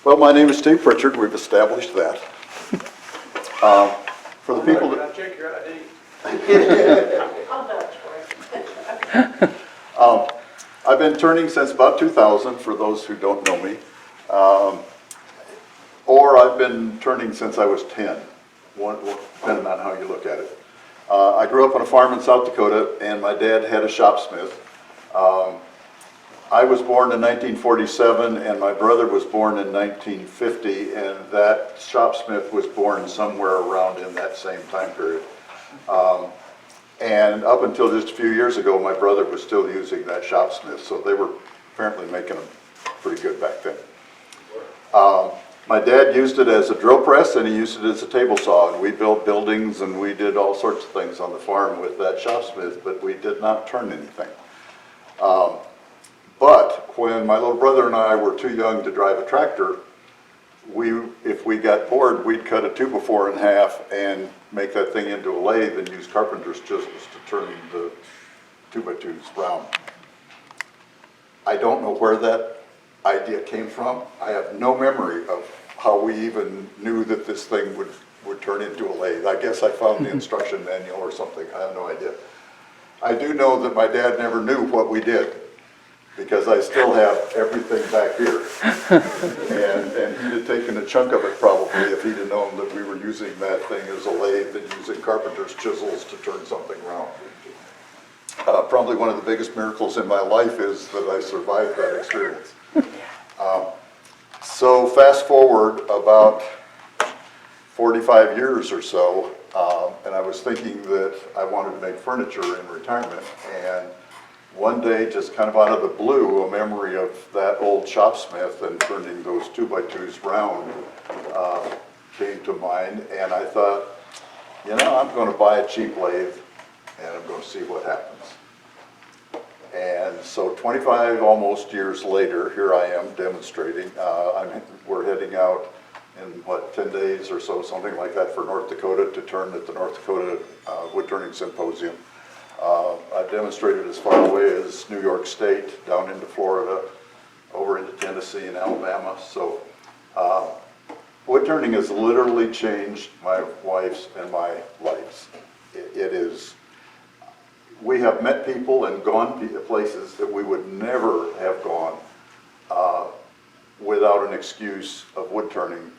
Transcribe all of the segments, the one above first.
Well, my name is Steve Pritchard. We've established that. For the people that... Can I check your ID? I'll vouch for it. I've been turning since about 2000, for those who don't know me. Or I've been turning since I was 10, depending on how you look at it. I grew up on a farm in South Dakota, and my dad had a shopsmith. I was born in 1947, and my brother was born in 1950, and that shopsmith was born somewhere around in that same time period. And up until just a few years ago, my brother was still using that shopsmith, so they were apparently making them pretty good back then. My dad used it as a drill press, and he used it as a table saw, and we built buildings, and we did all sorts of things on the farm with that shopsmith, but we did not turn anything. But when my little brother and I were too young to drive a tractor, if we got bored, we'd cut a 2x4 in half and make that thing into a lathe and use carpenter's chisels to turn the 2x2s round. I don't know where that idea came from. I have no memory of how we even knew that this thing would turn into a lathe. I guess I found the instruction manual or something. I have no idea. I do know that my dad never knew what we did, because I still have everything back here. And he'd have taken a chunk of it probably if he'd have known that we were using that thing as a lathe and using carpenter's chisels to turn something round. Probably one of the biggest miracles in my life is that I survived that experience. So fast forward about 45 years or so, and I was thinking that I wanted to make furniture in retirement, and one day, just kind of out of the blue, a memory of that old shopsmith and turning those 2x2s round came to mind, and I thought, you know, I'm going to buy a cheap lathe and I'm going to see what happens. And so 25 almost years later, here I am demonstrating. We're heading out in, 10 days or so, something like that, for North Dakota to turn at the North Dakota Woodturning Symposium. I've demonstrated as far away as New York State, down into Florida, over into Tennessee and Alabama. So woodturning has literally changed my wife's and my lives. It is, we have met people and gone places that we would never have gone without an excuse of woodturning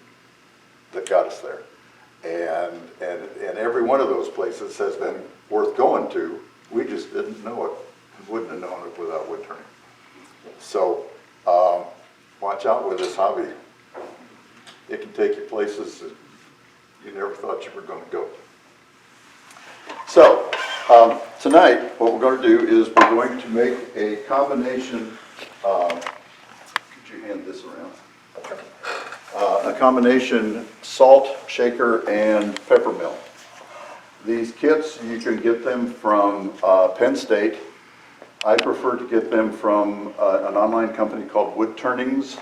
that got us there. And every one of those places has been worth going to. We just didn't know it. We wouldn't have known it without woodturning. So watch out with this hobby. It can take you places that you never thought you were going to go. So tonight, what we're going to do is we're going to make a combination. Could you hand this around? A combination salt shaker and peppermill. These kits, you can get them from Penn State. I prefer to get them from an online company called Woodturners.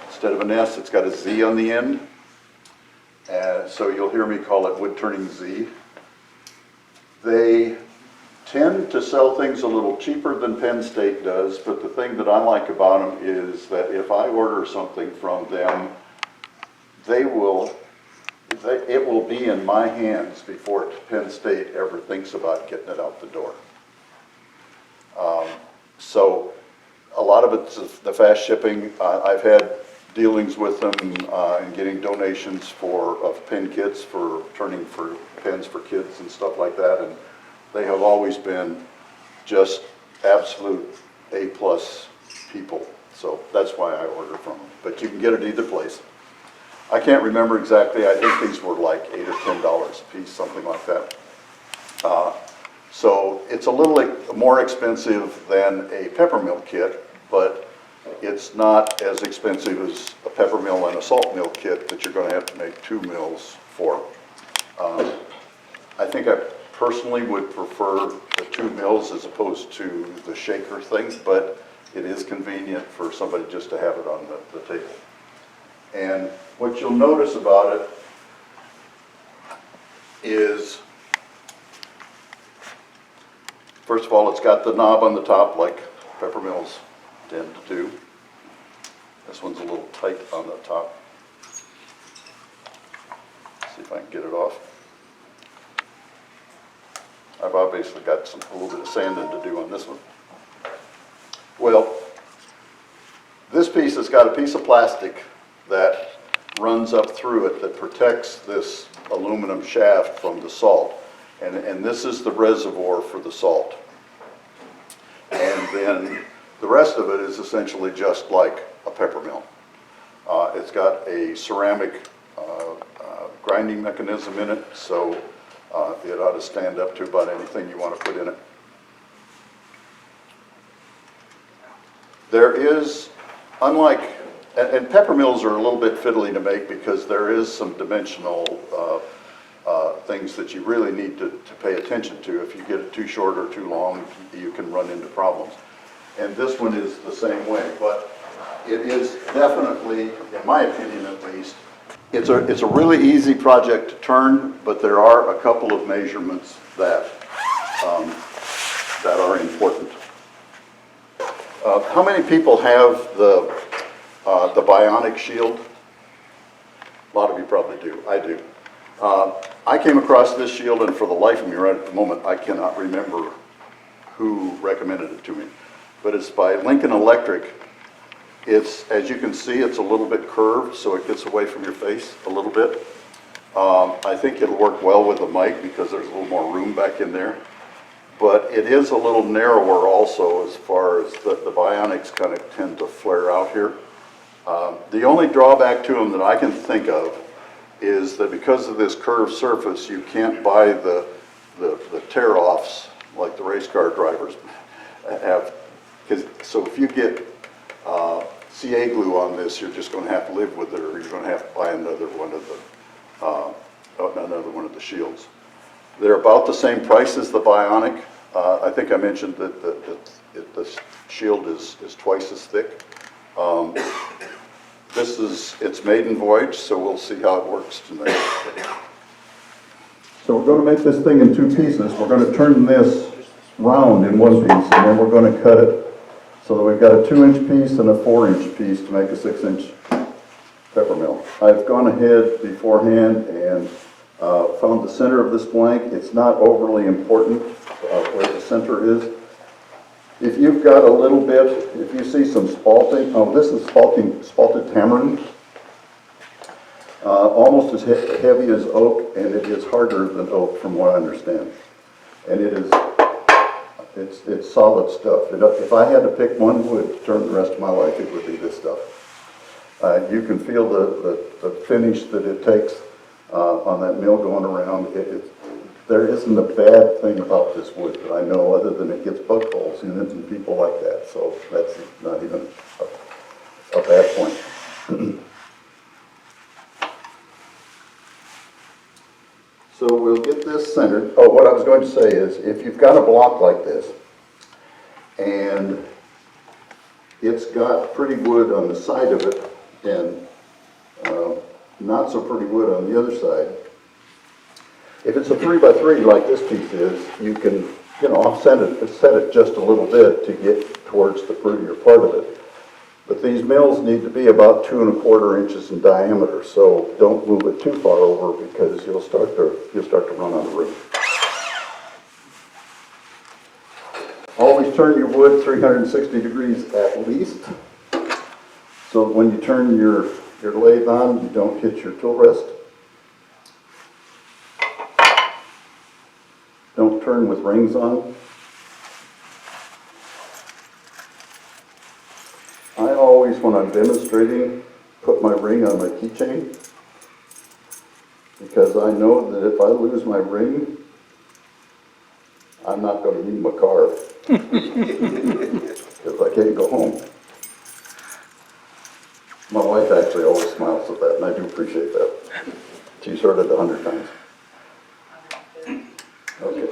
Instead of an S, it's got a Z on the end. So you'll hear me call it Woodturning Z. They tend to sell things a little cheaper than Penn State does, but the thing that I like about them is that if I order something from them, it will be in my hands before Penn State ever thinks about getting it out the door. So a lot of it's the fast shipping. I've had dealings with them and getting donations of pen kits for turning for pens for kids and stuff like that, and they have always been just absolute A+ people. So that's why I order from them. But you can get it either place. I can't remember exactly. I think these were like $8 or $10 a piece, something like that. So it's a little more expensive than a Peppermill kit, but it's not as expensive as a Peppermill and a salt mill kit that you're going to have to make 2 mills for. I think I personally would prefer the 2 mills as opposed to the shaker thing, but it is convenient for somebody just to have it on the table. And what you'll notice about it is, first of all, it's got the knob on the top like Peppermills tend to do. This one's a little tight on the top. if I can get it off. I've obviously got a little bit of sanding to do on this one. Well, this piece has got a piece of plastic that runs up through it that protects this aluminum shaft from the salt. And this is the reservoir for the salt. And then the rest of it is essentially just like a peppermill. It's got a ceramic grinding mechanism in it, so it ought to stand up to about anything you want to put in it. There is, unlike, and peppermills are a little bit fiddly to make because there is some dimensional things that you really need to pay attention to. If you get it too short or too long, you can run into problems. And this one is the same way, but it is definitely, in my opinion at least, it's a really easy project to turn, but there are a couple of measurements that are important. How many people have the bionic shield? A lot of you probably do. I do. I came across this shield, and for the life of me right at the moment, I cannot remember who recommended it to me. But it's by Lincoln Electric. It's, as you can see, it's a little bit curved, so it gets away from your face a little bit. I think it'll work well with the mic because there's a little more room back in there. But it is a little narrower also as far as the bionics kind of tend to flare out here. The only drawback to them that I can think of is that because of this curved surface, you can't buy the tear-offs like the race car drivers have. So if you get CA glue on this, you're just going to have to live with it, or you're going to have to buy another one of the shields. They're about the same price as the bionic. I think I mentioned that the shield is twice as thick. This is its maiden voyage, so we'll see how it works tonight. So we're going to make this thing in two pieces. We're going to turn this round in one piece, and then we're going to cut it so that we've got a 2-inch piece and a 4-inch piece to make a 6-inch peppermill. I've gone ahead beforehand and found the center of this blank. It's not overly important where the center is. If you've got a little bit, if you see some spalting, this is spalted tamarind, almost as heavy as oak, and it is harder than oak from what I understand. And it's solid stuff. If I had to pick one wood to turn the rest of my life, it would be this stuff. You can feel the finish that it takes on that mill going around. There isn't a bad thing about this wood that I know, other than it gets bug holes in it and people like that. So that's not even a bad point. So we'll get this centered. Oh, what I was going to say is, if you've got a block like this, and it's got pretty wood on the side of it, and not so pretty wood on the other side, if it's a 3x3 like this piece is, you can, offset it, set it just a little bit to get towards the prettier part of it. But these mills need to be about 2 1/4 inches in diameter, so don't move it too far over because you'll start to run on the roof. Always turn your wood 360 degrees at least, so when you turn your lathe on, you don't hit your tool rest. Don't turn with rings on. I always, when I'm demonstrating, put my ring on my keychain, because I know that if I lose my ring, I'm not going to need my car, because I can't go home. My wife actually always smiles at that, and I do appreciate that. She's heard it 100 times. Okay.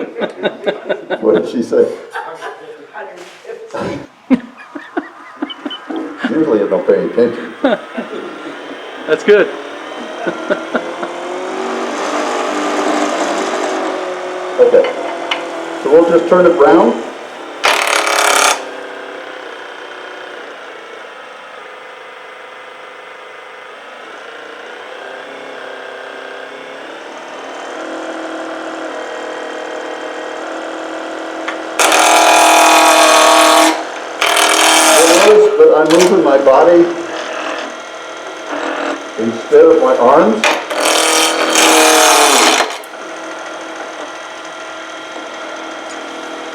What did she say? 150. Usually I don't pay attention. That's good. Okay. So we'll just turn it round. using my body instead of my arms.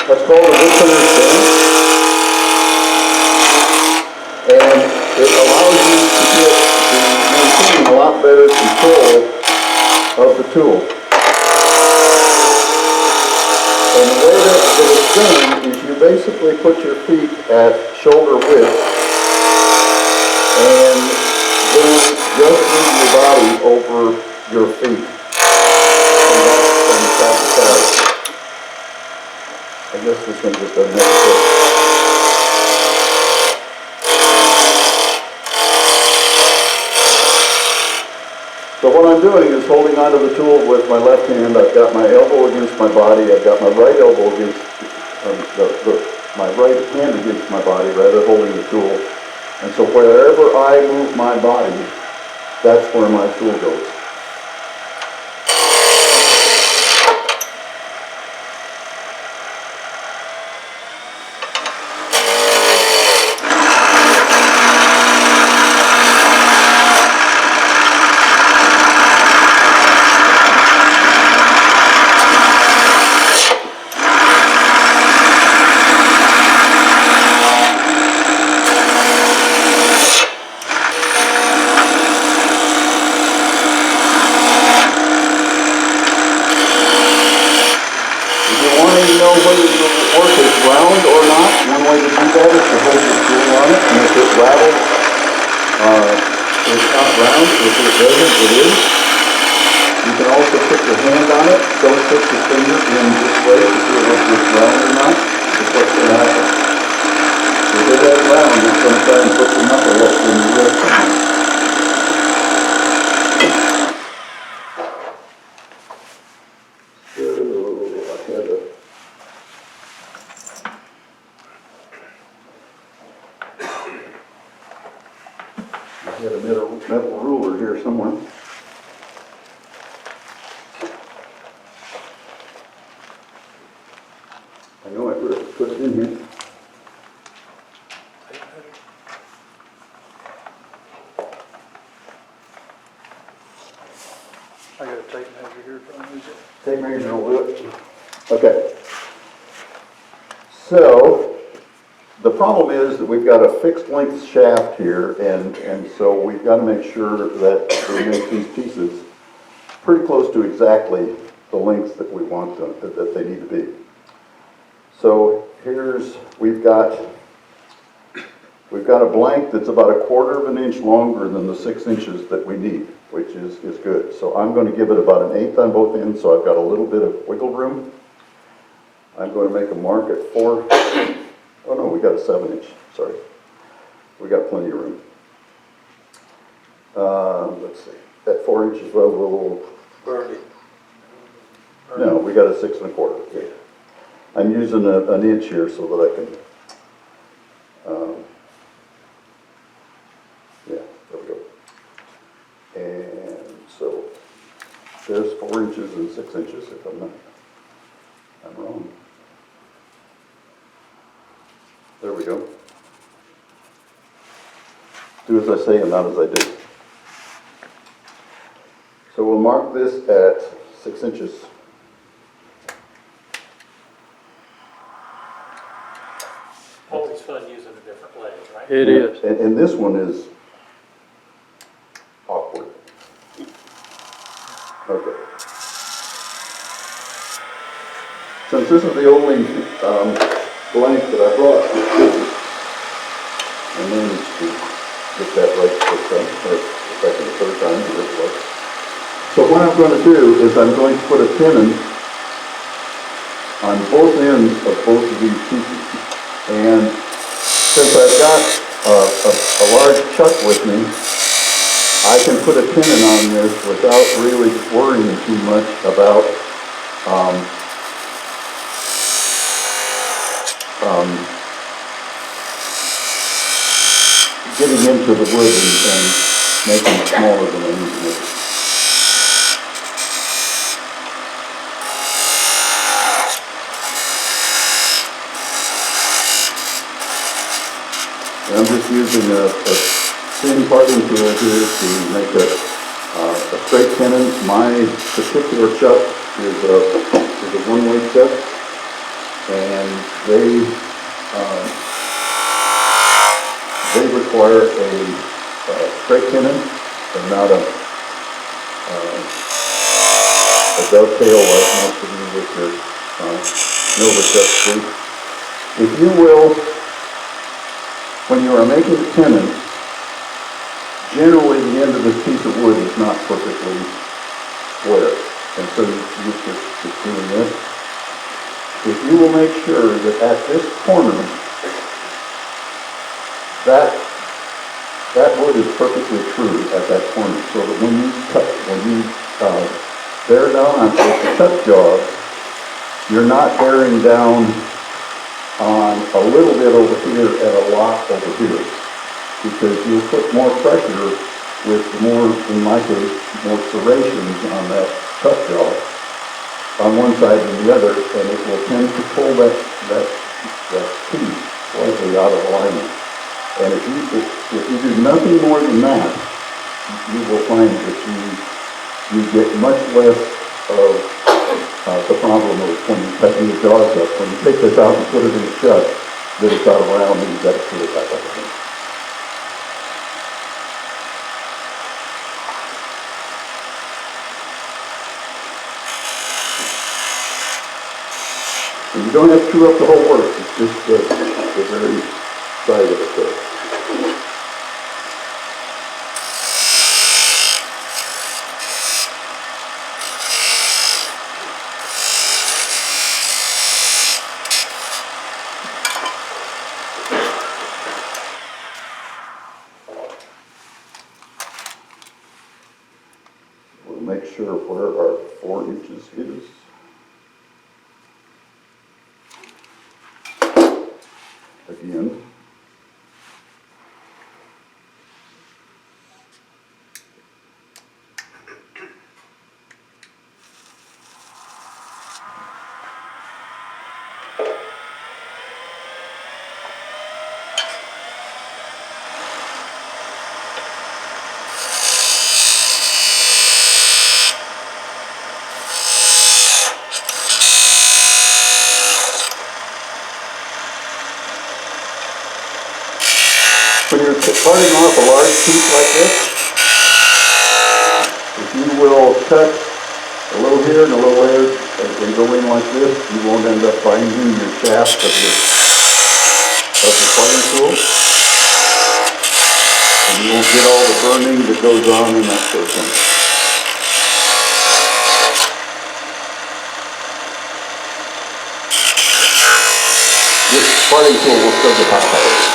That's called a Woodturners bend. And it allows you to maintain a lot better control of the tool. And the way that it's done is you basically put your feet at shoulder width and then just move your body over your feet from side to side. I guess this one just doesn't have a fit. So what I'm doing is holding onto the tool with my left hand. I've got my elbow against my body. I've got my right elbow against, my right hand against my body rather holding the tool. And so wherever I move my body, that's where my tool goes. Whether the work is round or not, one way to do that is to hold your tool on it, and if it rattles, it's not round. If it doesn't, it is. You can also put your hand on it. Don't put your finger in this way to see if it's round or not. That's what's going to happen. If it is round, it's going to try and put your knuckle up in the wrist. I had a metal ruler here somewhere. I know I put it in here. I got a tape measure here from you. Tape measure will do it. Okay. So, the problem is that we've got a fixed length shaft here, and so we've got to make sure that we make these pieces pretty close to exactly the lengths that we want them, that they need to be. So we've got a blank that's about 1/4 of an inch longer than the 6 inches that we need, which is good. So I'm going to give it about 1/8 on both ends, so I've got a little bit of wiggle room. I'm going to make a mark at 4. Oh no, we got a 7 inch, sorry. We got plenty of room. Let's see, at 4 inches, well, we'll... No, we got a 6 1/4. Okay. I'm using an inch here so that I can, yeah, there we go. And so there's 4 inches and 6 inches if I'm wrong. There we go. Do as I say and not as I do. So we'll mark this at 6 inches. Always fun using a different leg, right? It is. And this one is awkward. Okay. Since this is the only blank that I brought, I managed to get that right the first time, or the second or third time, or this was. So what I'm going to do is I'm going to put a pin in on both ends of both of these pieces. And since I've got a large chuck with me, I can put a pin in on this without really worrying too much about getting into the wood and making it smaller than I need to make it. And I'm just using a thin parting tool here to make a straight tenon. My particular chuck is a one-way chuck, and they require a straight tenon and not a dovetail like most of you with your Nova chucks do. If you will, when you are making a tenon, generally the end of this piece of wood is not perfectly square, and so you just doing this. If you will make sure that at this corner, that wood is perfectly true at that corner, so that when you bear down on the cut jaws, you're not bearing down on a little bit over here and a lot over here, because you'll put more pressure with more, in my case, more serrations on that cut jaw on one side than the other, and it will tend to pull that piece slightly out of alignment. And if you do nothing more than that, you will find that you get much less of the problem of when you cut your jaws up. When you take this out and put it in the chuck, then it's out of round and you've got to put it back up again. And you don't have to screw up the whole work, it's just the very side of it there. We'll make sure where our 4 inches is. Again. When you're parting off a large piece like this, if you will cut a little here and a little there and go in like this, you won't end up binding your shaft of the parting tool. And you won't get all the burning that goes on in that sort of thing. This parting tool will still get hot, however.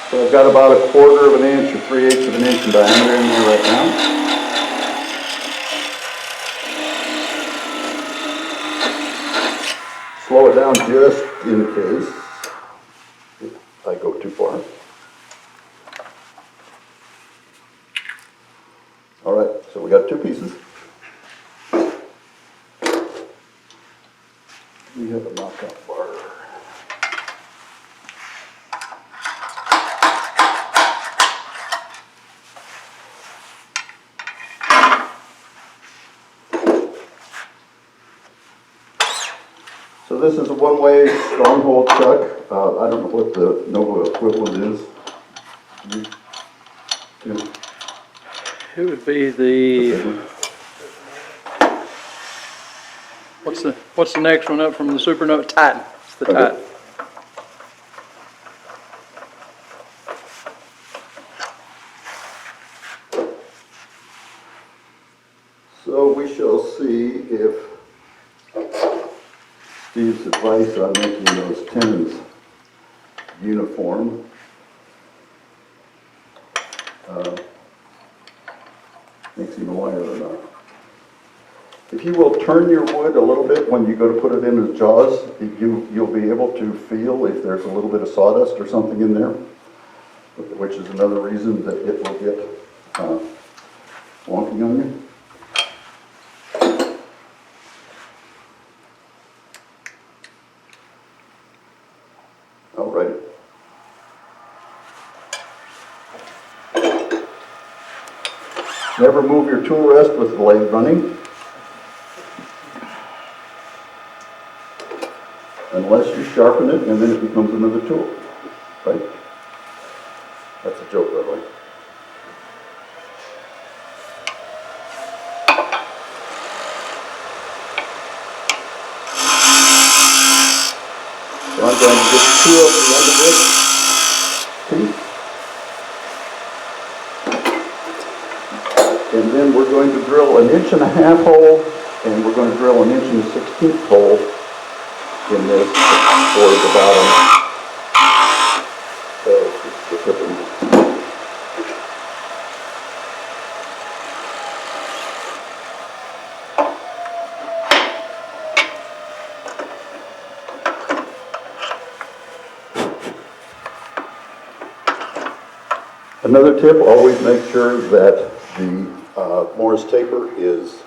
So I've got about 1/4 of an inch or 3/8 of an inch in diameter in there right now. Slow it down just in case I go too far. All right, so we got 2 pieces. We have a knockout bar. So this is a one-way stronghold chuck. I don't know what the Nova equivalent is. It would be the, what's the next one up from the Supernova? Titan. It's the Titan. So we shall see if Steve's advice on making those tenons uniform makes him a liar or not. If you will turn your wood a little bit when you go to put it in the jaws, you'll be able to feel if there's a little bit of sawdust or something in there, which is another reason that it will get wonky on you. Never move your tool rest with the blade running. Unless you sharpen it and then it becomes another tool, right? That's a joke, by the way. So I'm going to just peel up the end of this piece. And then we're going to drill an 1.5 hole, and we're going to drill an 1 16 hole in this towards the bottom of the Peppermill. Another tip, always make sure that the Morse taper is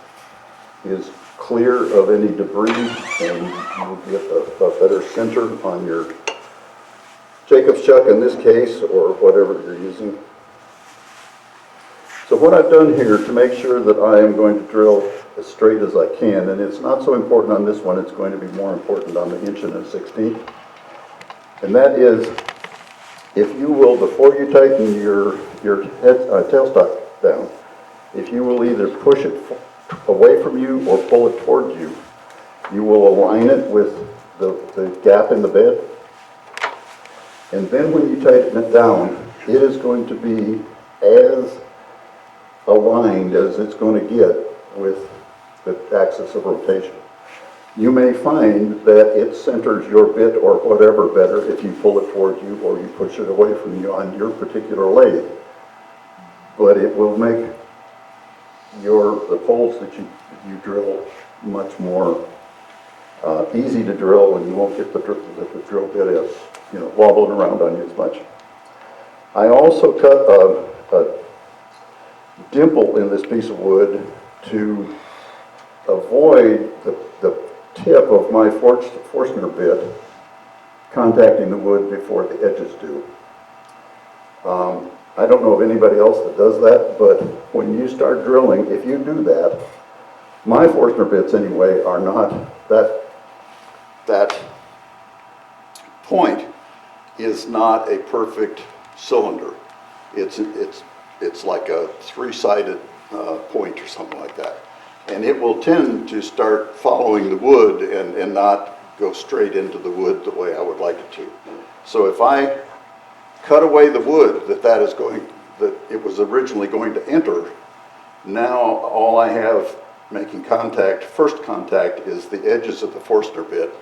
clear of any debris, and you'll get a better center on your Jacob's chuck in this case, or whatever you're using. So what I've done here to make sure that I am going to drill as straight as I can, and it's not so important on this one, it's going to be more important on the 1 16. And that is, if you will, before you tighten your tailstock down, if you will either push it away from you or pull it towards you, you will align it with the gap in the bed. And then when you tighten it down, it is going to be as aligned as it's going to get with the axis of rotation. You may find that it centers your bit or whatever better if you pull it towards you or you push it away from you on your particular lathe. But it will make the holes that you drill much more easy to drill, and you won't get the drill bit as, wobbling around on you as much. I also cut a dimple in this piece of wood to avoid the tip of my Forstner bit contacting the wood before the edges do. I don't know of anybody else that does that, but when you start drilling, if you do that, my Forstner bits anyway are not, that point is not a perfect cylinder. It's like a 3-sided point or something like that. And it will tend to start following the wood and not go straight into the wood the way I would like it to. So if I cut away the wood that it was originally going to enter, now all I have making first contact is the edges of the Forstner bit,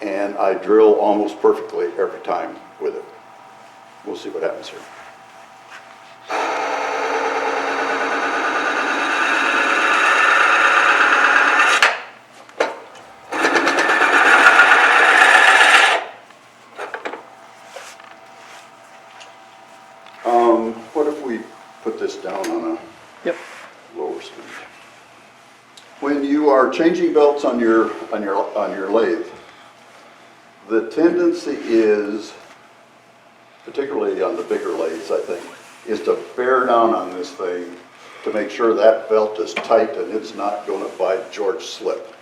and I drill almost perfectly every time with it. We'll see what happens here. What if we put this down on Yep. a lower speed? When you are changing belts on your lathe, the tendency is, particularly on the bigger lathes, I think, is to bear down on this thing to make sure that belt is tight and it's not going to bite George slip.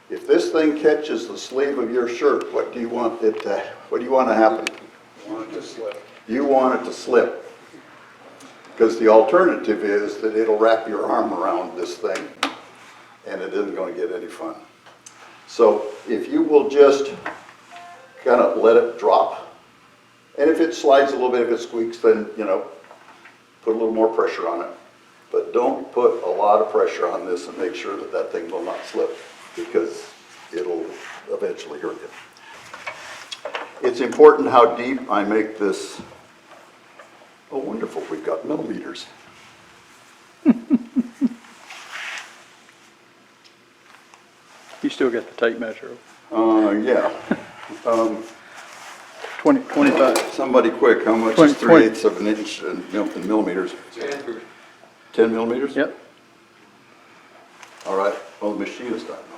If this thing catches the sleeve of your shirt, what do you want to happen? I want it to slip. You want it to slip. Because the alternative is that it'll wrap your arm around this thing and it isn't going to get any fun. So if you will just kind of let it drop, and if it slides a little bit, if it squeaks, then, put a little more pressure on it. But don't put a lot of pressure on this and make sure that that thing will not slip, because it'll eventually hurt you. It's important how deep I make this. Oh, wonderful, we've got millimeters. You still got the tape measure. Yeah. 25. Somebody quick, how much 20, is 3/8 of an inch in millimeters? 10 millimeters? Yep. All right, well, the machinist doesn't know.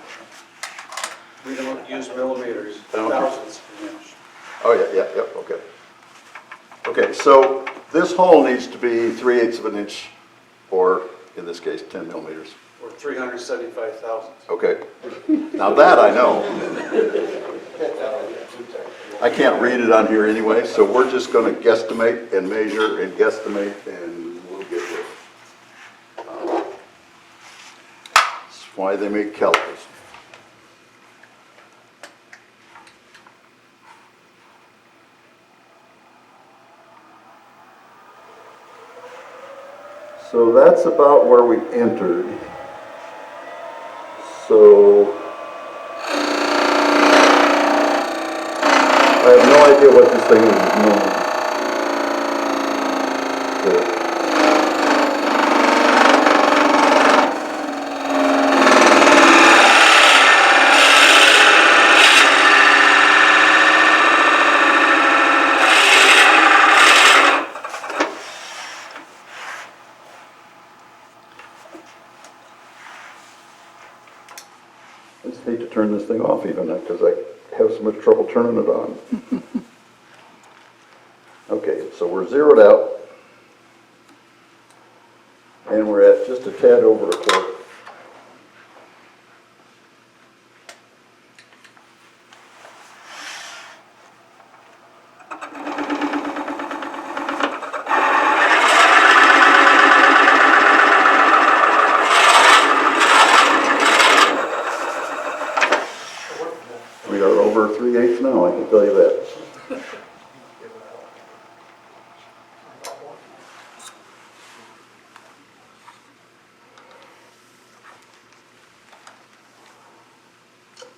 We don't use millimeters, I don't- thousands of inch. Oh, yeah, okay. Okay, so This hole needs to be 3/8 of an inch, or in this case, 10 millimeters. Or 375,000. Okay, now that I know. I can't read it on here anyway, so we're just gonna guesstimate and measure and guesstimate, and we'll get there. That's why they make calipers. So that's about where we entered. So I have no idea what this thing is doing. I just hate to turn this thing off even, because I have so much trouble turning it on. Okay, so we're zeroed out. And we're at just a tad over a quarter. We are over 3/8 now, I can tell you that.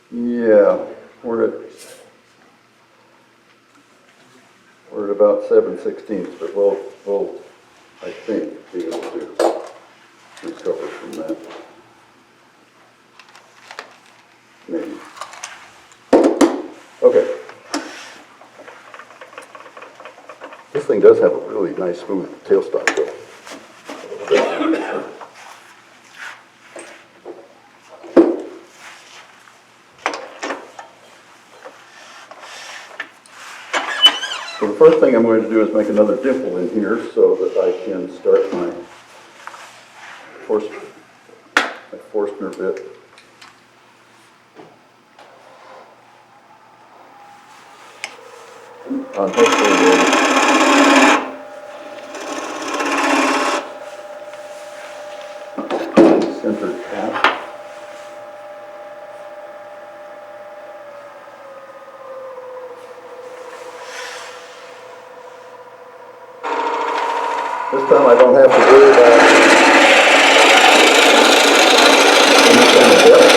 Yeah, we're at about 7/16, but we'll, I think, be able to recover from that. Maybe. Okay. This thing does have a really nice smooth tailstock though. So the first thing I'm going to do is make another dimple in here so that I can start my Forstner bit. On hopefully the centered cap. This time I don't have to worry about any kind of depth.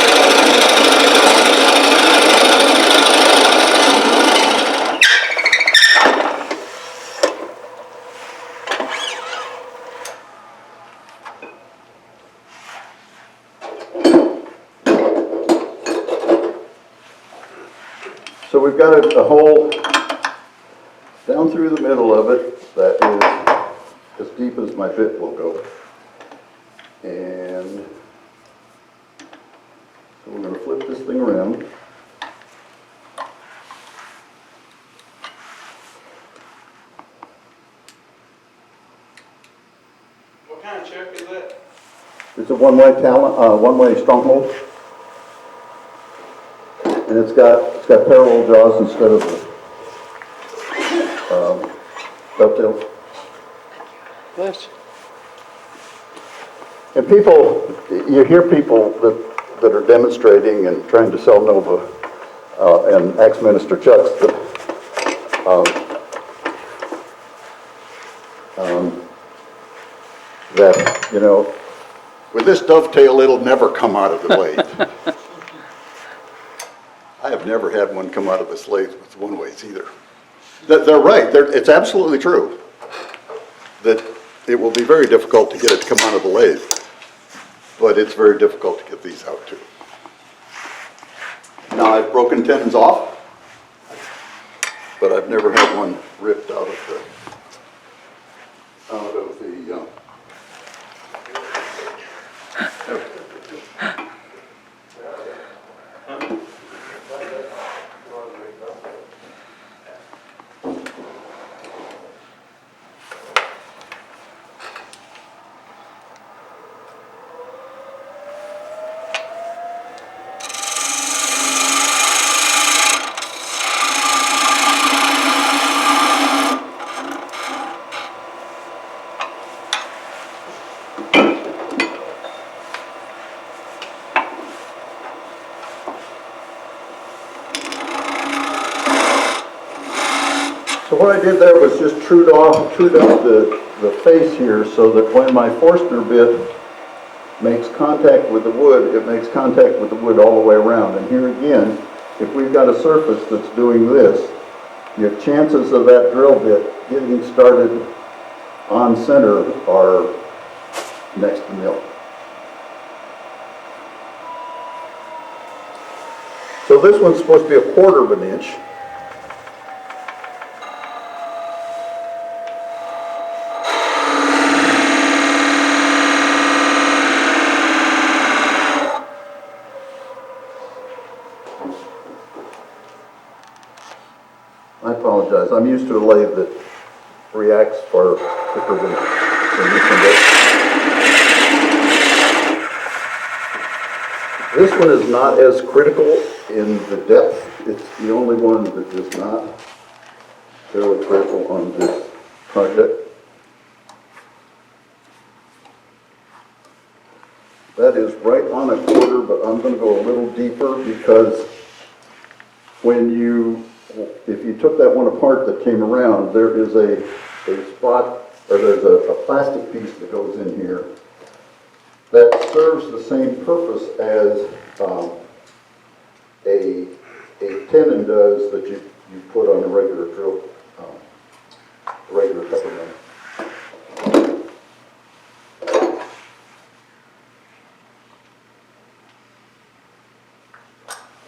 So we've got a hole down through the middle of it that is as deep as my bit will go. And so we're going to flip this thing around. What kind of check is that? It's a one-way stronghold. And it's got parallel jaws instead of dovetails. Bless. And people, you hear people that are demonstrating and trying to sell Nova, and ex-minister Chucks that, you know, with this dovetail, it'll never come out of the lathe. I have never had one come out of this lathe with one-ways either. They're right, it's absolutely true that it will be very difficult to get it to come out of the lathe, but it's very difficult to get these out too. Now, I've broken tendons off, but I've never had one ripped out of the So what I did there was just trued up the face here so that when my Forstner bit makes contact with the wood, it makes contact with the wood all the way around. And here again, if we've got a surface that's doing this, your chances of that drill bit getting started on center are next to nil. So this one's supposed to be 1/4 of an inch. I apologize. I'm used to a lathe that reacts far quicker than this one does. This one is not as critical in the depth. It's the only one that is not fairly critical on this project. That is right on 1/4, but I'm going to go a little deeper because if you took that one apart that came around, there is a spot, or there's a plastic piece that goes in here that serves the same purpose as a tenon does that you put on a regular drill, regular peppermill.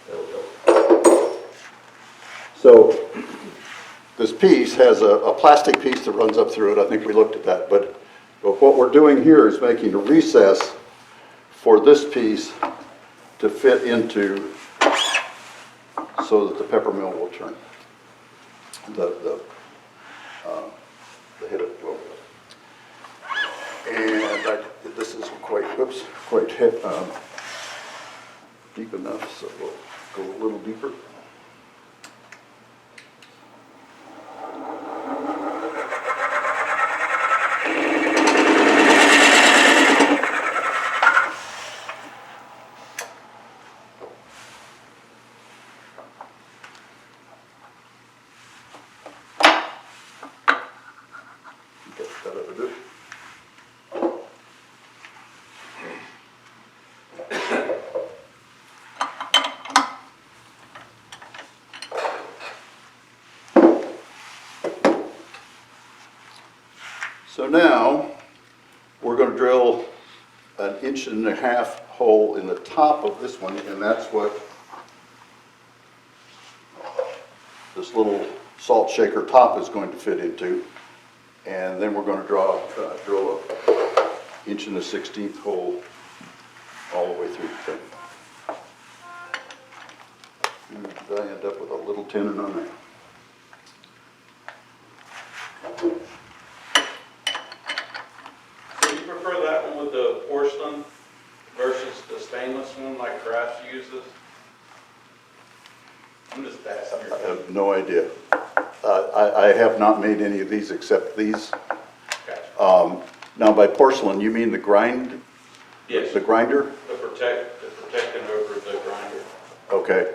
There we go. So this piece has a plastic piece that runs up through it. I think we looked at that. But what we're doing here is making a recess for this piece to fit into so that the peppermill will turn. The head of the wheel. And this isn't quite deep enough, so we'll go a little deeper. So now, we're going to drill an 1.5 inch hole in the top of this one, and that's what this little salt shaker top is going to fit into. And then we're going to drill a 1.16 inch hole all the way through the thing. And I end up with a little tenon on there. So you prefer that one with the porcelain versus the stainless one like Crafts uses? I'm just asking. I have no idea. I have not made any of these except these. Gotcha. Now by porcelain, you mean the grind? Yes. The grinder? The protecting over the grinder. Okay.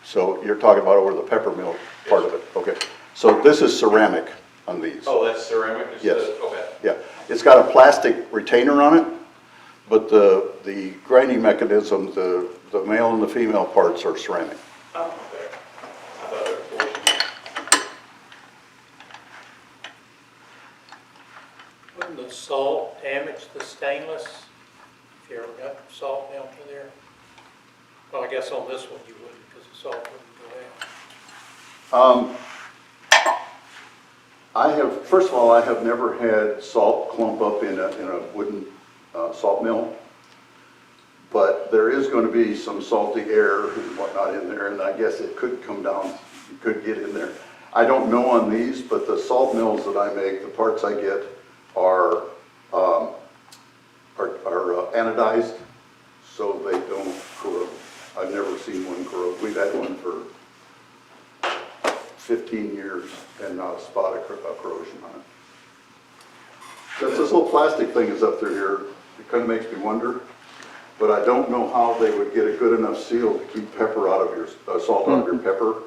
So you're talking about over the peppermill part of it. Okay. So this is ceramic on these. Oh, that's ceramic instead Yes. of, okay. Yeah. It's got a plastic retainer on it, but the grinding mechanism, the male and the female parts are ceramic. Oh, okay. I thought they were porcelain. Wouldn't the salt damage the stainless? If you ever got salt down to there? Well, I guess on this one you wouldn't, because the salt wouldn't go out. First of all, I have never had salt clump up in a wooden salt mill, but there is going to be some salty air and whatnot in there, and I guess it could come down, it could get in there. I don't know on these, but the salt mills that I make, the parts I get are anodized, so they don't corrode. I've never seen one corrode. We've had one for 15 years and not a spot of corrosion on it. Since this little plastic thing is up through here, it kind of makes me wonder, but I don't know how they would get a good enough seal to keep pepper out of your, salt out of your pepper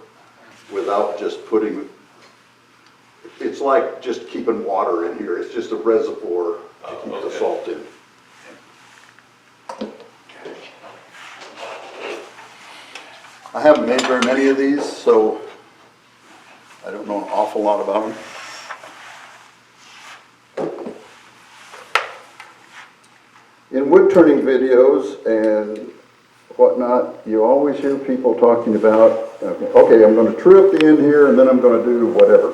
without just putting it's like just keeping water in here. It's just a reservoir to keep the okay. salt in. I haven't made very many of these, so I don't know an awful lot about them. In wood turning videos and whatnot, you always hear people talking about, okay, I'm going to true up the end here and then I'm going to do whatever.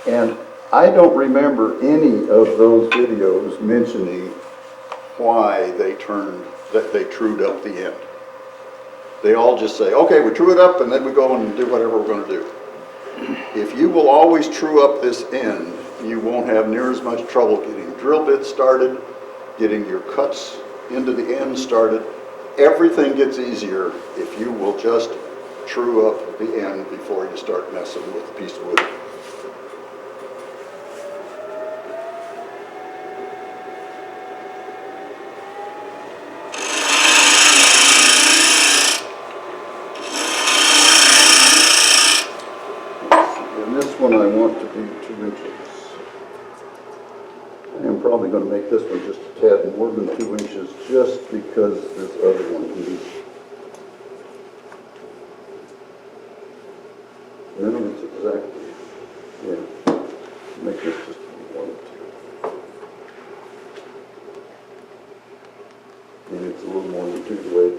And I don't remember any of those videos mentioning why they trued up the end. They all just say, okay, we true it up and then we go and do whatever we're going to do. If you will always true up this end, you won't have near as much trouble getting drill bits started, getting your cuts into the end started. Everything gets easier if you will just true up the end before you start messing with the piece of wood. And this one I want to be 2 inches. I am probably going to make this one just a tad more than 2 inches just because this other one can be. No, it's exactly, yeah. Make this just 1, 2. And it's a little more than 2 the way.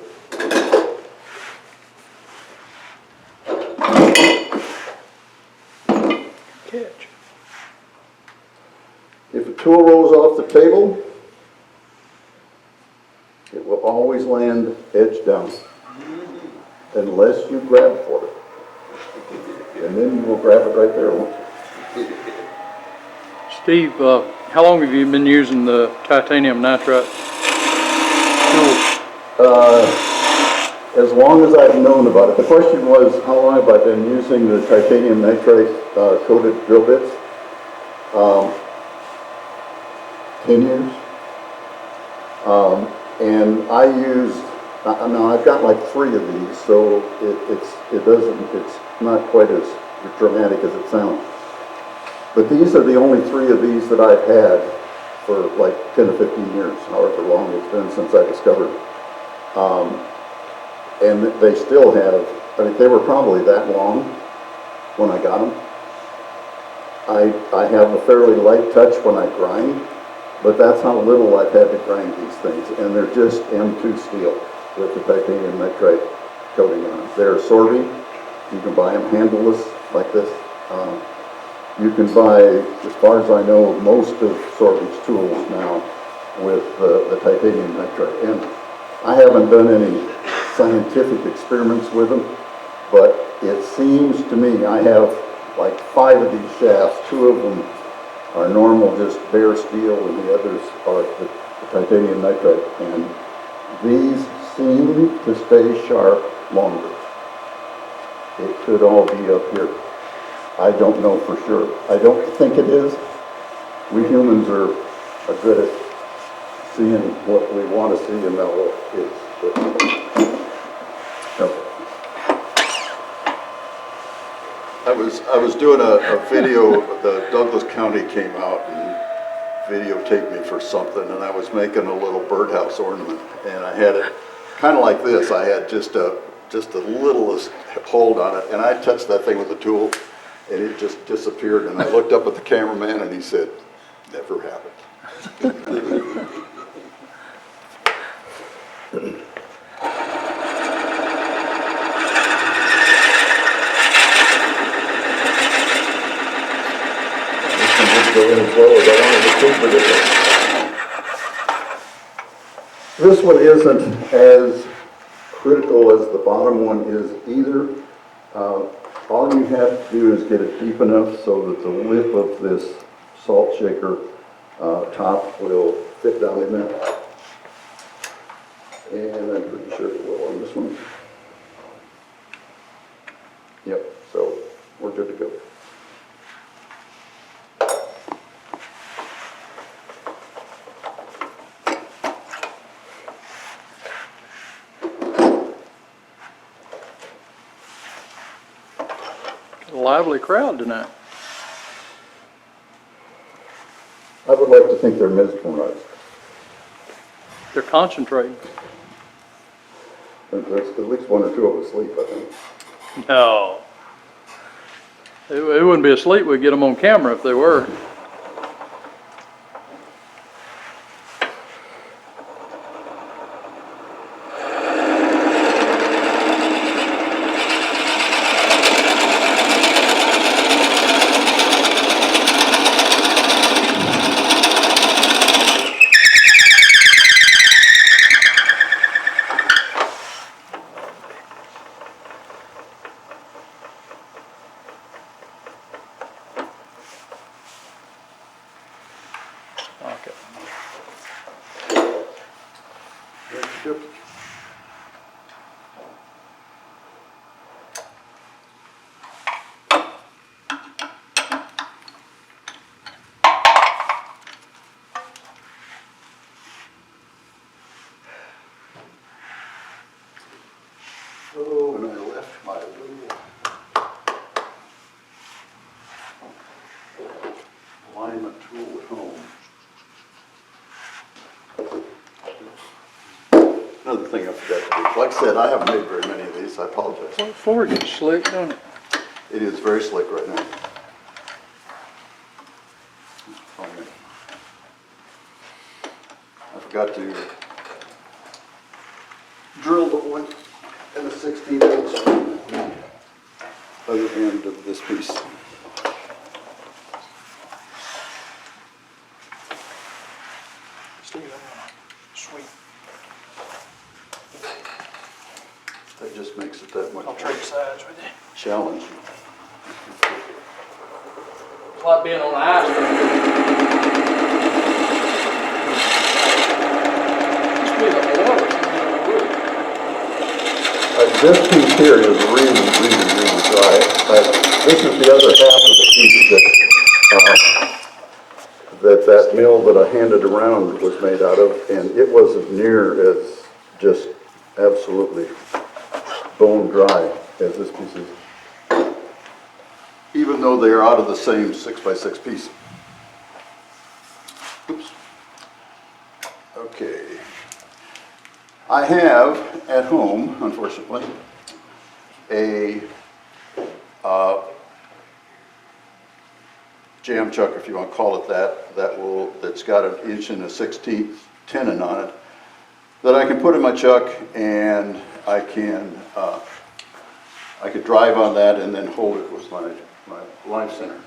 Catch. If a tool rolls off the table, it will always land edge down, unless you grab for it. And then you will grab it right there, won't you? Steve, how long have you been using the titanium nitride tool? As long as I've known about it. The question was, how long have I been using the titanium nitride coated drill bits? 10 years. And I used, now I've got like 3 of these, so it's not quite as dramatic as it sounds. But these are the only 3 of these that I've had for like 10 or 15 years, however long it's been since I discovered it. And they still have, I mean, they were probably that long when I got them. I have a fairly light touch when I grind, but that's how little I've had to grind these things. And they're just M2 steel with the titanium nitride coating on them. They're sorbing. You can buy them handleless like this. You can buy, as far as I know, most of Sorbing's tools now with the titanium nitride. And I haven't done any scientific experiments with them, but it seems to me I have like 5 of these shafts. 2 of them are normal, just bare steel, and the others are the titanium nitride. And these seem to stay sharp longer. It could all be up here. I don't know for sure. I don't think it is. We humans are good at seeing what we want to see and not what is. Okay. I was doing a video, the Douglas County came out and videotaped me for something, and I was making a little birdhouse ornament, and I had it kind of like this. I had just the littlest hold on it, and I touched that thing with a tool, and it just disappeared, and I looked up at the cameraman, and he said, "Never happened." Go in as well as I wanted to keep it. This one isn't as critical as the bottom one is either. All you have to do is get it deep enough so that the lip of this salt shaker top will fit down in there. And I'm pretty sure it will on this one. Yep, so we're good to go. A lively crowd tonight. I would like to think they're mesmerized. They're concentrating. There's at least one or two of us asleep, I think. No. They wouldn't be asleep, we'd get them on camera if they were. Okay. Oh, and I left my little alignment tool at home. Another thing I forgot to do. Like I said, I haven't made very many of these. I apologize. Well, Ford gets slick, don't it? It is very slick right now. I forgot to drill the one and the 16-inch other end of this piece. Sweet. That just makes it that much I'll trade sides with you. challenging. It's like being on ice. Used to be the oil or something on the wood. This piece here is really, really, really dry. This is the other half of the piece that mill that I handed around was made out of, and it wasn't near as just absolutely bone dry as this piece is. Even though they are out of the same 6x6 piece. Oops. Okay. I have at home, unfortunately, a jam chuck, if you want to call it that, that's got an 1/16 tenon on it, that I can put in my chuck, and I could drive on that and then hold it with my line center.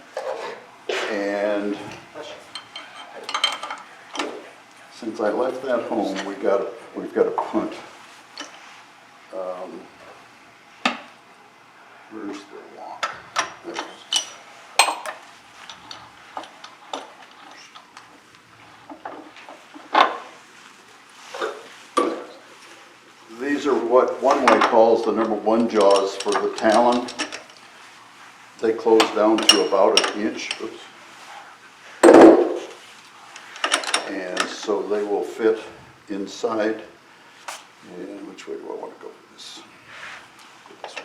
And since I left that home, we've got a punt. Where's the lock? There it is. These are what one way calls the #1 jaws for the talon. They close down to about an inch. Oops. And so they will fit inside. And which way do I want to go with this? This way.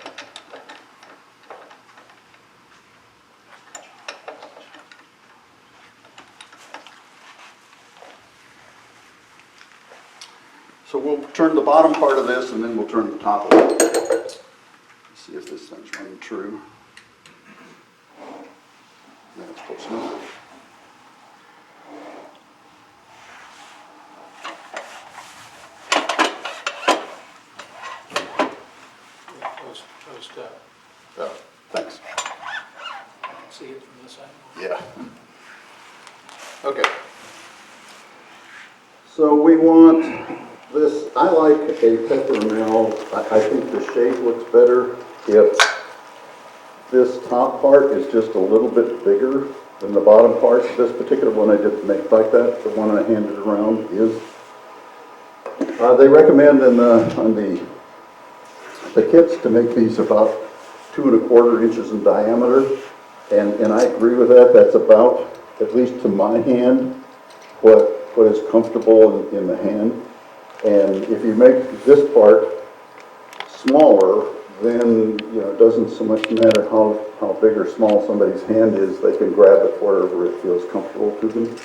So we'll turn the bottom part of this and then we'll turn the top of it. Let's see if this thing's running true. That's close enough. Post up. Oh, thanks. I can see it from this angle. Yeah. Okay. So we want this, I like a Peppermill. I think the shape looks better if this top part is just a little bit bigger than the bottom part. This particular one I didn't make like that. The one I handed around is. They recommend on the kits to make these about 2 1/4 inches in diameter, and I agree with that. That's about, at least to my hand, what is comfortable in the hand. And if you make this part smaller, then, you know, it doesn't so much matter how big or small somebody's hand is, they can grab it wherever it feels comfortable to them.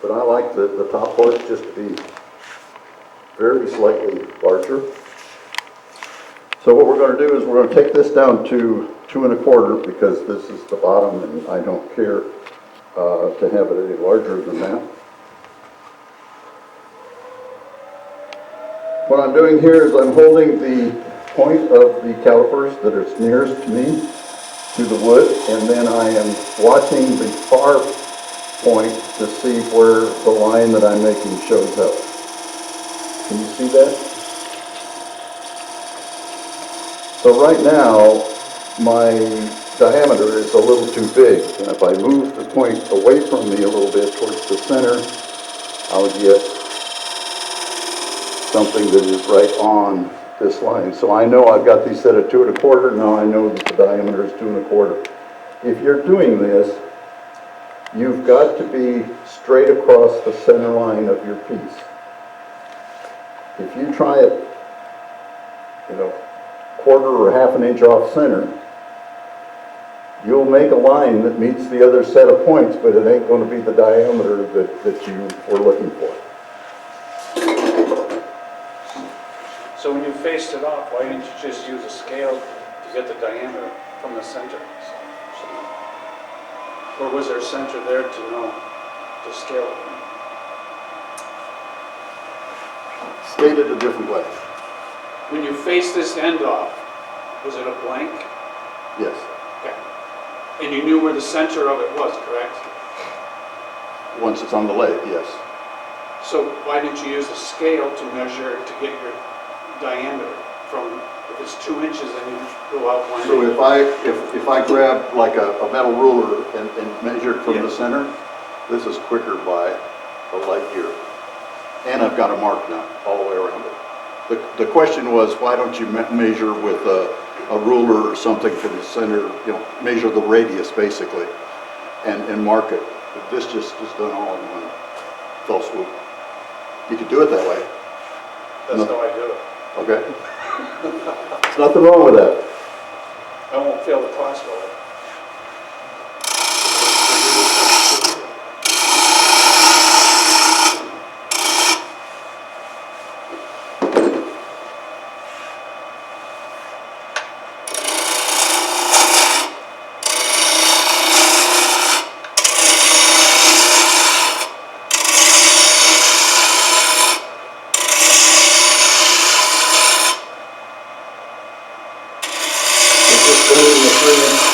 but I like the top horse just to be very slightly larger. So what we're going to do is we're going to take this down to 2 1/4 because this is the bottom and I don't care to have it any larger than that. What I'm doing here is I'm holding the point of the calipers that are nearest to me to the wood, and then I am watching the far point to see where the line that I'm making shows up. Can you see that? So right now, my diameter is a little too big, and if I move the point away from me a little bit towards the center, I'll get something that is right on this line. So I know I've got these set at 2 1/4, now I know that the diameter is 2 1/4. If you're doing this, you've got to be straight across the center line of your piece. If you try it, 1/4 or 1/2 inch off center, you'll make a line that meets the other set of points, but it ain't going to be the diameter that you were looking for. So when you faced it off, why didn't you just use a scale to get the diameter from the center? Or was there a center there to know, to scale it? Stated a different way. When you faced this end off, was it a blank? Yes. Okay. And you knew where the center of it was, correct? Once it's on the lathe, yes. So why didn't you use a scale to measure, to get your diameter from, if it's 2 inches, then you go out 1 So inch? if I grab like a metal ruler and measure it from the Yeah. center, this is quicker by a light year. And I've got a mark now all the way around it. The question was, why don't you measure with a ruler or something from the center, measure the radius basically, and mark it. But this just is done all in one fell swoop. You could do it that way. That's how I do it. Okay? There's nothing wrong with that. I won't fail the class well.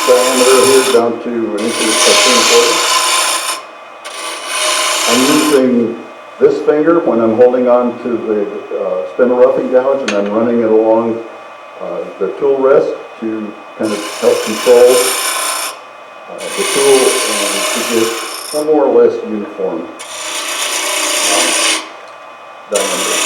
Diameter here down to 1 inch and 3/4. I'm using this finger when I'm holding on to the spindle roughing gouge, and I'm running it along the tool rest to kind of help control the tool and to get a more or less uniform diameter.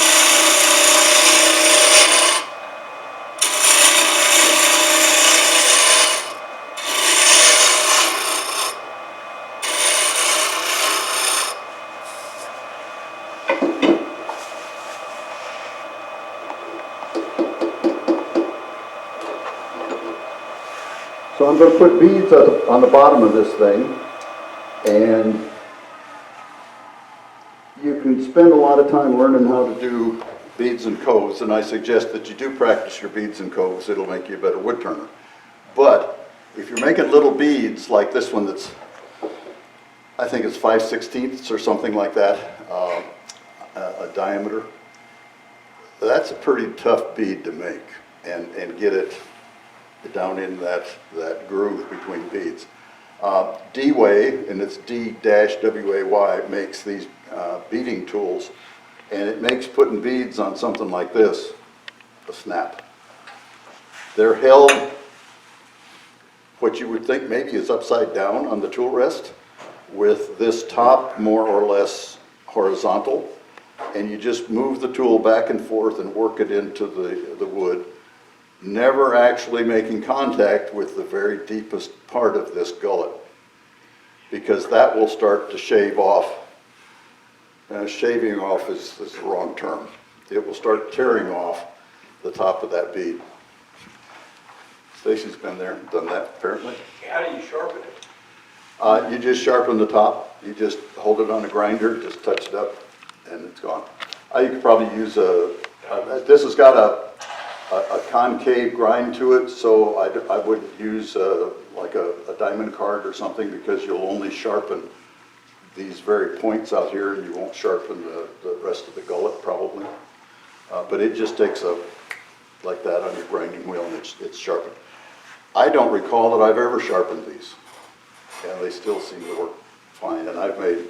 So I'm going to put beads on the bottom of this thing, and you can spend a lot of time learning how to do beads and coves, and I suggest that you do practice your beads and coves. It'll make you a better wood turner. But if you're making little beads like this one that's, I think it's 5/16 or something like that, a diameter, that's a pretty tough bead to make and get it down in that groove between beads. D-Way, and it's D-W-A-Y, makes these beading tools, and it makes putting beads on something like this a snap. They're held, what you would think maybe is upside down on the tool rest, with this top more or less horizontal, and you just move the tool back and forth and work it into the wood, never actually making contact with the very deepest part of this gullet, because that will start to shave off. Shaving off is the wrong term. It will start tearing off the top of that bead. Stacy's been there and done that apparently. How do you sharpen it? You just sharpen the top, you just hold it on a grinder, just touch it up, and it's gone. You could probably use this has got a concave grind to it, so I wouldn't use like a diamond card or something, because you'll only sharpen these very points out here, and you won't sharpen the rest of the gullet probably. But it just takes like that on your grinding wheel, and it's sharpened. I don't recall that I've ever sharpened these, and they still seem to work fine, and I've made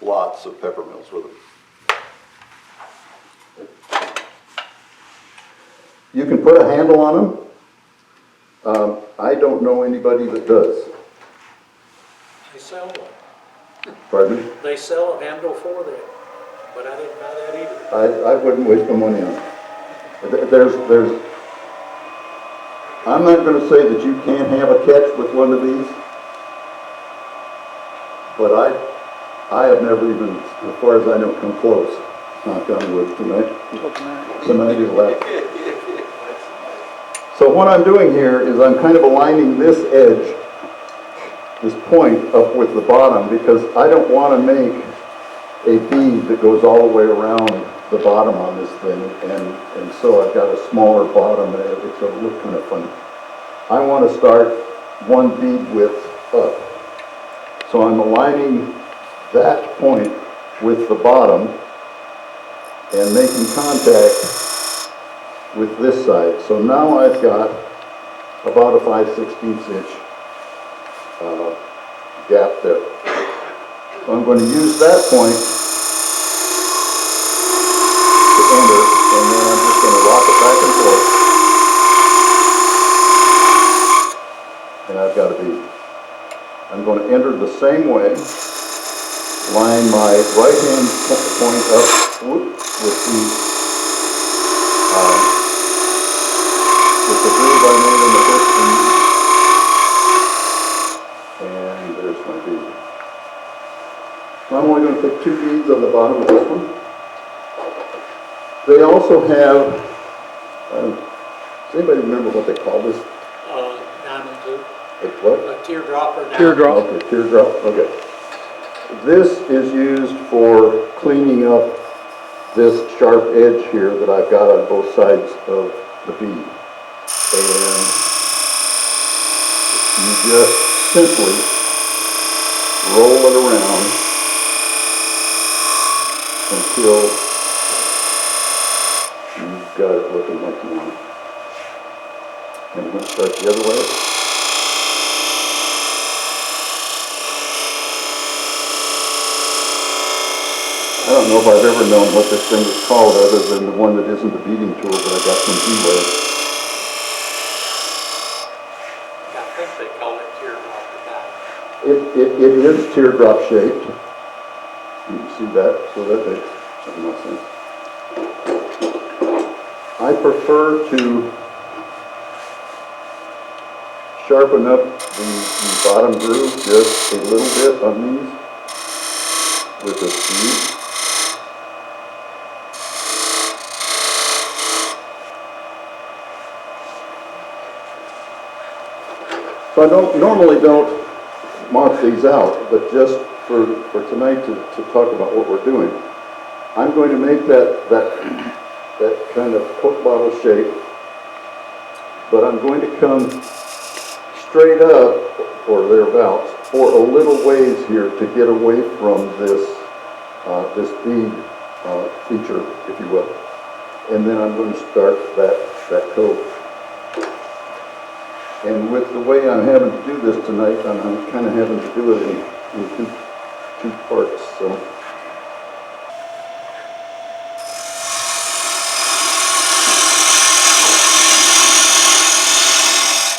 lots of peppermills with them. You can put a handle on them. I don't know anybody that does. They sell one. Pardon me? They sell a handle for that, but I didn't buy that either. I wouldn't waste my money on it. I'm not gonna say that you can't have a catch with one of these, but I have never even, as far as I know, come close. Knock on wood tonight is left. So what I'm doing here is I'm kind of aligning this edge, this point up with the bottom, because I don't want to make a bead that goes all the way around the bottom on this thing, and so I've got a smaller bottom, and it's going to look kind of funny. I want to start one bead width up. So I'm aligning that point with the bottom and making contact with this side. So now I've got about a 5/16 inch gap there. So I'm going to use that point to enter, and then I'm just going to rock it back and forth. And I've got a bead. I'm going to enter the same way, line my right hand point up with the groove I made in the first bead. And there's my bead. I'm only going to put 2 beads on the bottom of this one. They also have, does anybody remember what they call this? Diamond tube, Like what? a teardrop or diamond. Teardrop. Okay, teardrop, okay. This is used for cleaning up this sharp edge here that I've got on both sides of the bead. And you just simply roll it around until you've got it looking like you want it. And I'm going to start the other way. I don't know if I've ever known what this thing is called other than the one that isn't a beading tool that I got from G-Way. I think they call it teardrop or diamond. It is teardrop shaped. You can see that, so that makes no sense. I prefer to sharpen up the bottom groove just a little bit on these with a bead. So I normally don't mark these out, but just for tonight to talk about what we're doing, I'm going to make that kind of Coke bottle shape, but I'm going to come straight up or thereabouts for a little ways here to get away from this bead feature, if you will. And then I'm going to start that coat. And with the way I'm having to do this tonight, I'm kind of having to do it in two parts, so.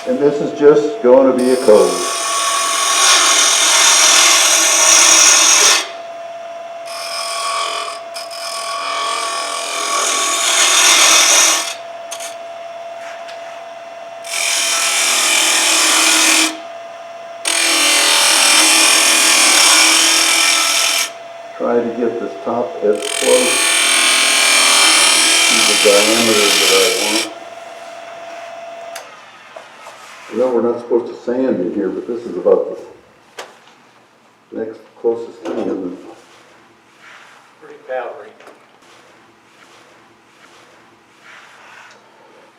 And this is just going to be a code. Try to get this top as close to the diameter that I want. You know, we're not supposed to sand in here, but this is about next closest thing is, Pretty powdery.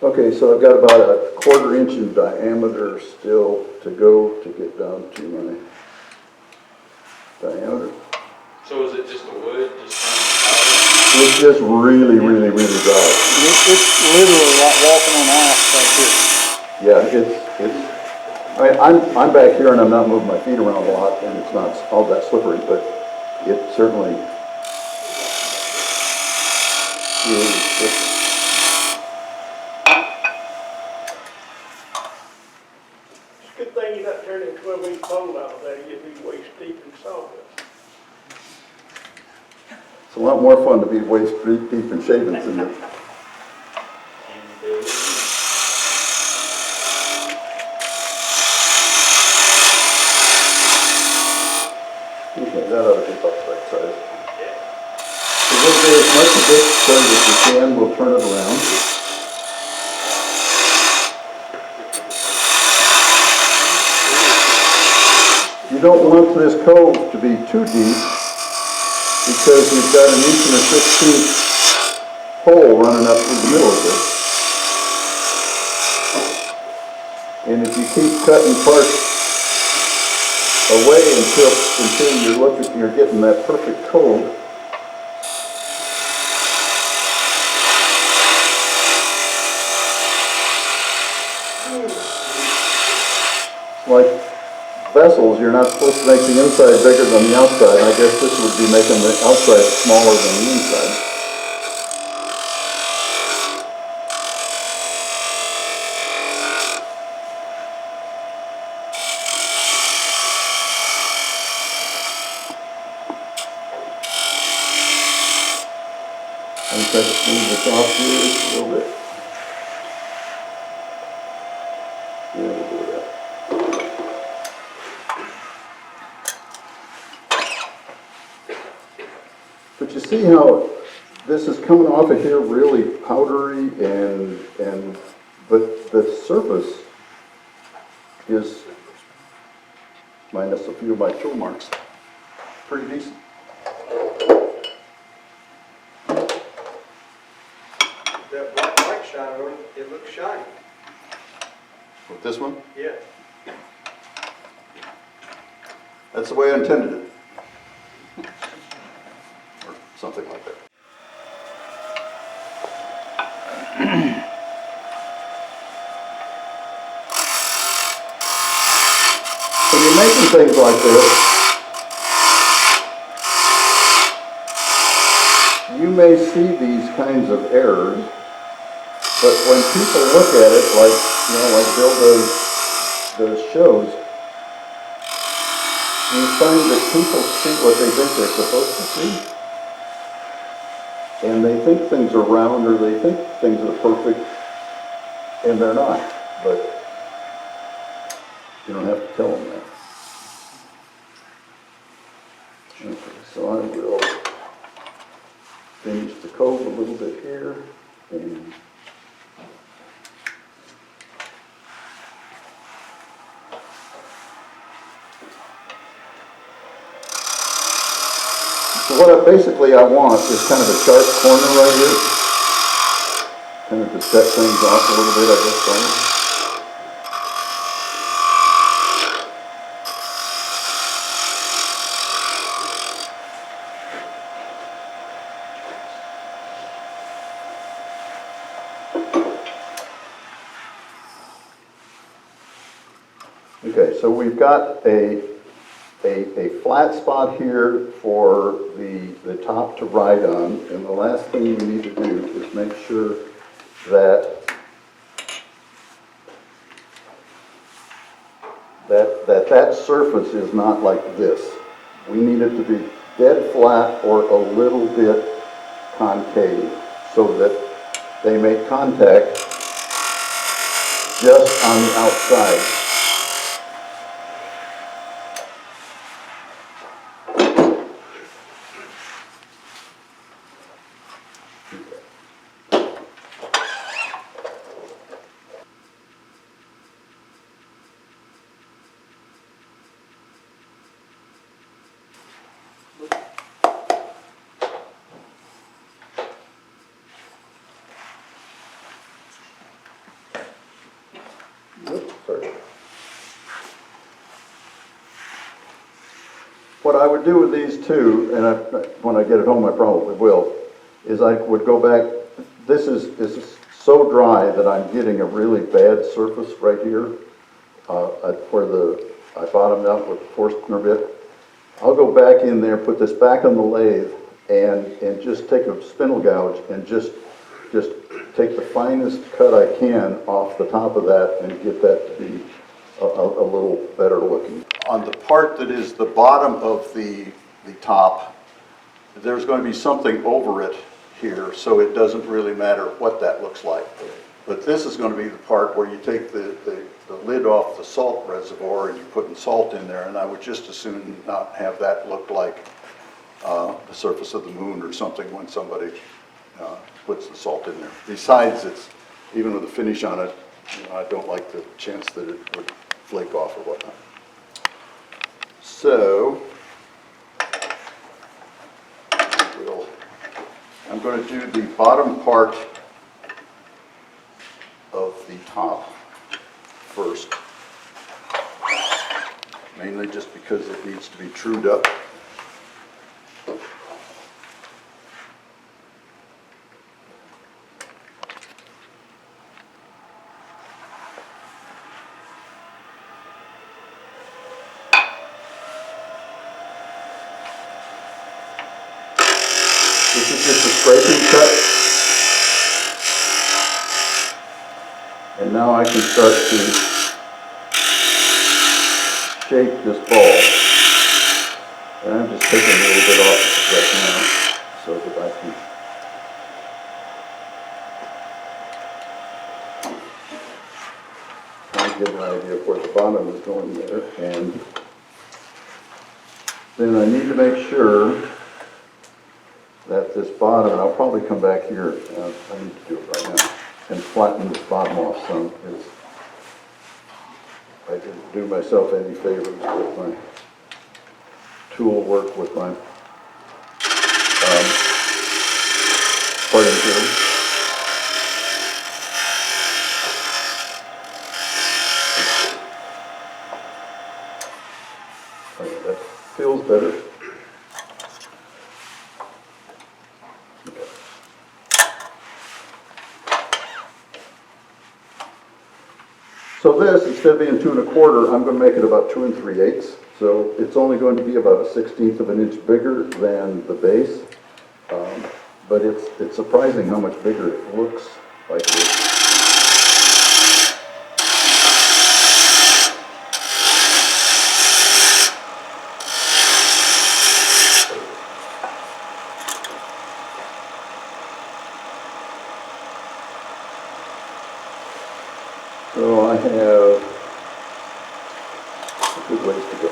okay, so I've got about a 1/4 inch in diameter still to go to get down to my diameter. So is it just the wood, just kind of It's just really, really, really dry. It's literally like walking on ice right here. Yeah, I'm back here and I'm not moving my feet around a lot and it's not all that slippery, but it certainly is. It's a good thing you're not turning 12-inch pole out there, you'd be waist deep in sawdust. It's a lot more fun to be waist deep in shavings than it. Okay, that ought to be about the right size. So we'll do as much of this side as we can, we'll turn it around. You don't want this cove to be too deep because you've got an 1 1/16 hole running up through the middle of this. And if you keep cutting parts away until you're getting that perfect cove, like vessels, you're not supposed to make the inside bigger than the outside. I guess this would be making the outside smaller than the inside. I'm trying to smooth this off here just a little bit. Yeah, we'll do that. But you see how this is coming off of here really powdery but the surface is, minus a few of my tool marks, pretty decent. That black light shine on it, it looks shiny. With this one, Yeah. that's the way I intended it. Or something like that. When you're making things like this, you may see these kinds of errors, but when people look at it, like Bill does shows, you find that people see what they think they're supposed to see. And they think things are round or they think things are perfect, and they're not. But you don't have to tell them that. Okay, so I will finish the cove a little bit here and so what I want is kind of a sharp corner right here, kind of to set things off a little bit, I guess, Brian. Okay, so we've got a flat spot here for the top to ride on, and the last thing we need to do is make sure that that surface is not like this. We need it to be dead flat or a little bit concave so that they make contact just on the outside. what I would do with these two, and when I get it home, I probably will, is I would go back, this is so dry that I'm getting a really bad surface right here, where I bottomed out with the Forstner bit. I'll go back in there, put this back on the lathe, and just take a spindle gouge and just take the finest cut I can off the top of that and get that to be a little better looking. On the part that is the bottom of the top, there's going to be something over it here, so it doesn't really matter what that looks like. But this is going to be the part where you take the lid off the salt reservoir and you're putting salt in there, and I would just as soon not have that look like the surface of the moon or something when somebody puts the salt in there. Besides, it's, even with the finish on it, I don't like the chance that it would flake off or whatnot. So, I'm going to do the bottom part of the top first, mainly just because it needs to be trued up. This is just a scraping cut. And now I can start to shape this ball. And I'm just taking a little bit off right now so that I can kind of get an idea of where the bottom is going there. And then I need to make sure that this bottom, and I'll probably come back here, I need to do it right now, and flatten this bottom off some. I didn't do myself any favors with my tool work with my parting tool. All right, that feels better. So this, instead of being 2 1/4, I'm going to make it about 2 3/8. So it's only going to be about a 1/16 of an inch bigger than the base. But it's surprising how much bigger it looks like this. So I have a good ways to go.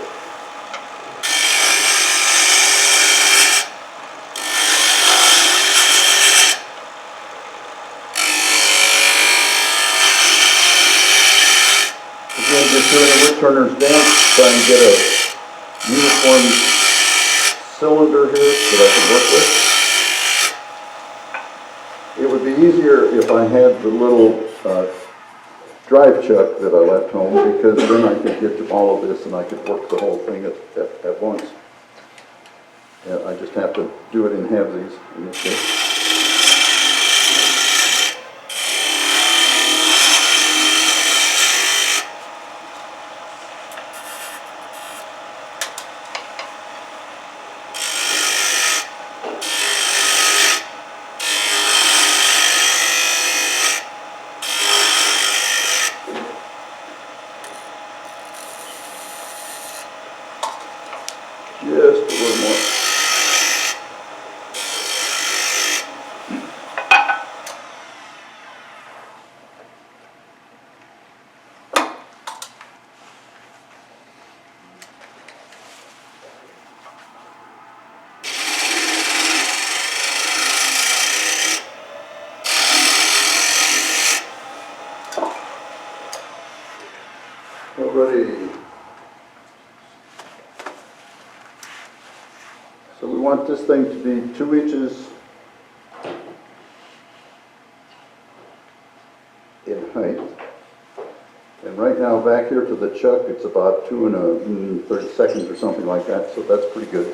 Again, just doing a Woodturners dance, trying to get a uniform cylinder here that I can work with. It would be easier if I had the little drive chuck that I left home, because then I could get to all of this and I could work the whole thing at once. I just have to do it in halvesies in this case. Just a little more. Alrighty. So we want this thing to be 2 inches in height. And right now Now back here to the chuck, it's about 2 30 or something like that, so that's pretty good.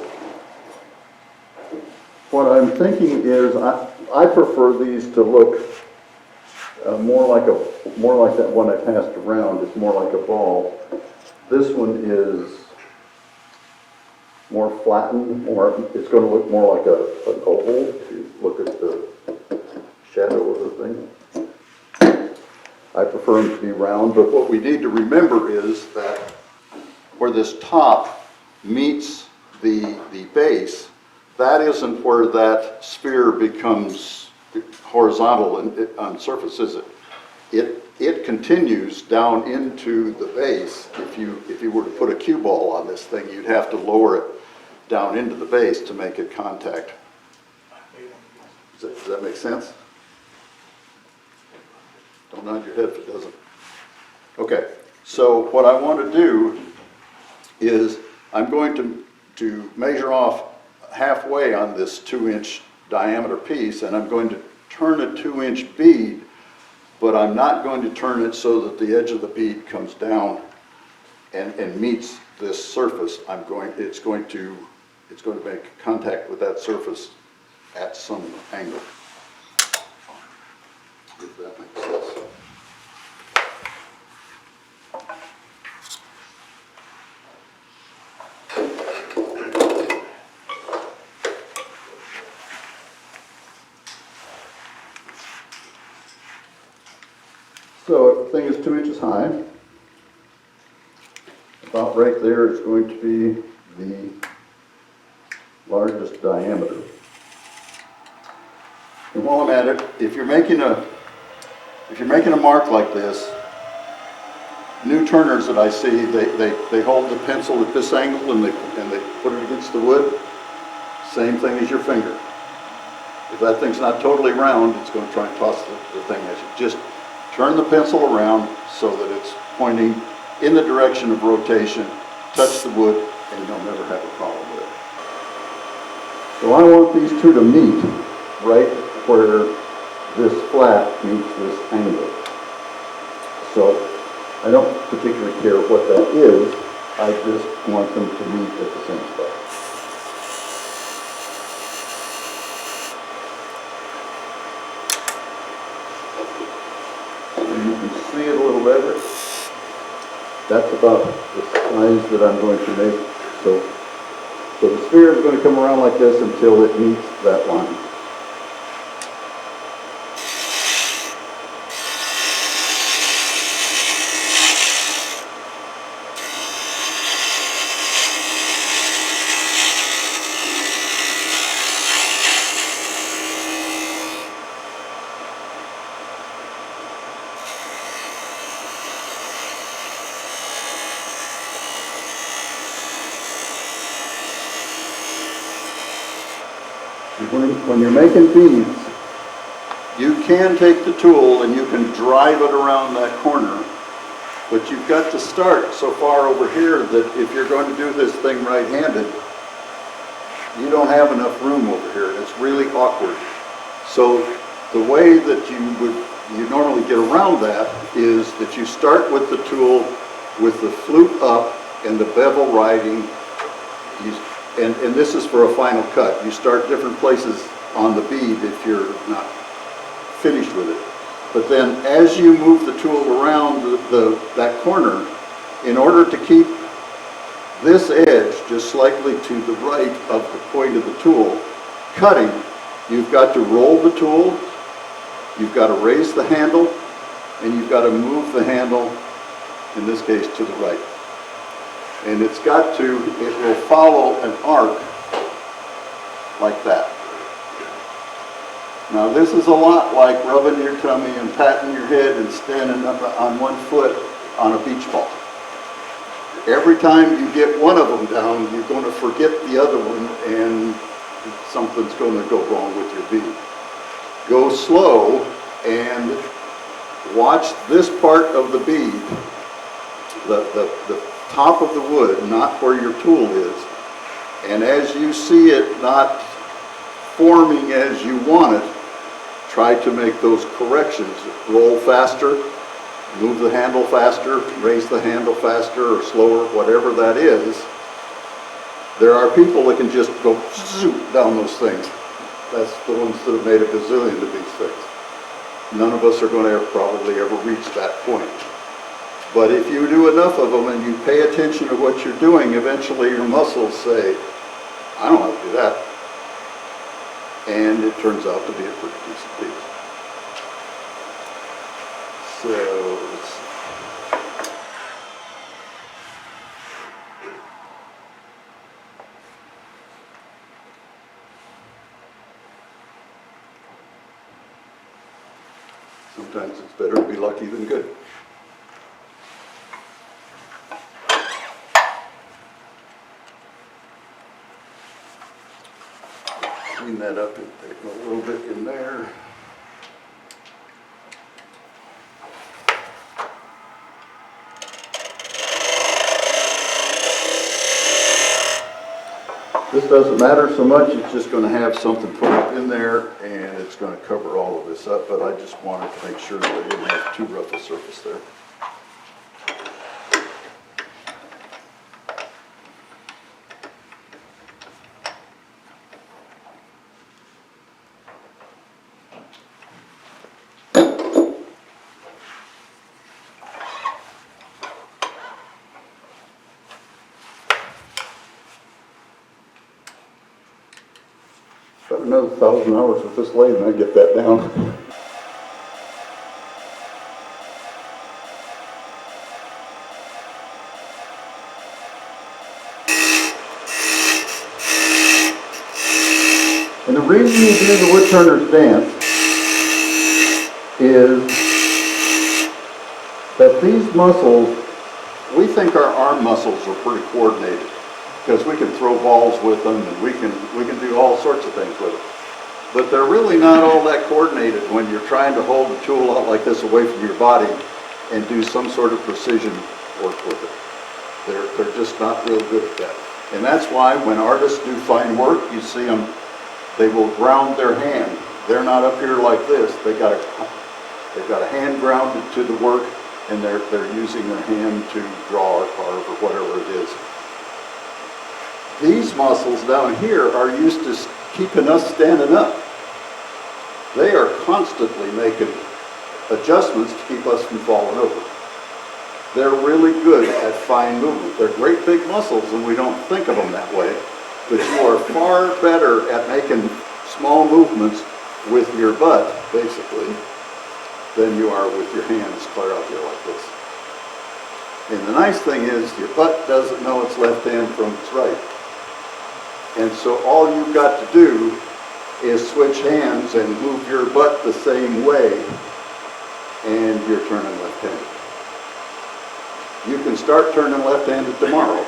What I'm thinking is, I prefer these to look more like that one I passed around. It's more like a ball. This one is more flattened, it's going to look more like an oval if you look at the shadow of the thing. I prefer them to be round, but what we need to remember is that where this top meets the base, that isn't where that sphere becomes horizontal and on surface, is it? It continues down into the base. If you were to put a cue ball on this thing, you'd have to lower it down into the base to make it contact. Does that make sense? Don't nod your head if it doesn't. Okay, so what I want to do is I'm going to measure off halfway on this 2-inch diameter piece, and I'm going to turn a 2-inch bead, but I'm not going to turn it so that the edge of the bead comes down and meets this surface. It's going to make contact with that surface at some angle. If that makes sense. So if the thing is 2 inches high, about right there is going to be the largest diameter. And while I'm at it, if you're making a mark like this, new turners that I see, they hold the pencil at this angle and they put it against the wood. Same thing as your finger. If that thing's not totally round, it's going to try and toss the thing at you. Just turn the pencil around so that it's pointing in the direction of rotation, touch the wood, and you'll never have a problem with it. So I want these two to meet right where this flat meets this angle. So I don't particularly care what that is, I just want them to meet at the same spot. You can see it a little better. That's about the size that I'm going to make. So the sphere is going to come around like this until it meets that line. When you're making beads, you can take the tool and you can drive it around that corner, but you've got to start so far over here that if you're going to do this thing right-handed, you don't have enough room over here. It's really awkward. So the way that you normally get around that is that you start with the tool with the flute up and the bevel riding. And this is for a final cut. You start different places on the bead if you're not finished with it. But then as you move the tool around that corner, in order to keep this edge just slightly to the right of the point of the tool cutting, you've got to roll the tool, you've got to raise the handle, and you've got to move the handle, in this case, to the right. And it will follow an arc like that. Now this is a lot like rubbing your tummy and patting your head and standing up on one foot on a beach ball. Every time you get one of them down, you're going to forget the other one and something's going to go wrong with your bead. Go slow and watch this part of the bead, the top of the wood, not where your tool is. And as you see it not forming as you want it, try to make those corrections. Roll faster, move the handle faster, raise the handle faster or slower, whatever that is. There are people that can just go zoop down those things. That's the ones that have made a gazillion of these things. None of us are going to probably ever reach that point. But if you do enough of them and you pay attention to what you're doing, eventually your muscles say, I don't have to do that. And it turns out to be a pretty decent piece. So, let's see. Sometimes it's better to be lucky than good. Clean that up and take a little bit in there. This doesn't matter so much, it's just going to have something put up in there and it's going to cover all of this up, but I just wanted to make sure that I didn't have too rough a surface there. About another 1,000 hours with this lathe and I get that down. And the reason you do the Woodturners dance is that these muscles, we think our arm muscles are pretty coordinated, because we can throw balls with them and we can do all sorts of things with them. But they're really not all that coordinated when you're trying to hold the tool out like this away from your body and do some sort of precision work with it. They're just not real good at that. And that's why when artists do fine work, you see them, they will ground their hand. They're not up here like this. They've got a hand grounded to the work and they're using their hand to draw or carve or whatever it is. These muscles down here are used to keeping us standing up. They are constantly making adjustments to keep us from falling over. They're really good at fine movement. They're great big muscles and we don't think of them that way, but you are far better at making small movements with your butt, basically, than you are with your hands clear out here like this. And the nice thing is your butt doesn't know its left hand from its right. And so all you've got to do is switch hands and move your butt the same way, and you're turning left-handed. You can start turning left-handed tomorrow.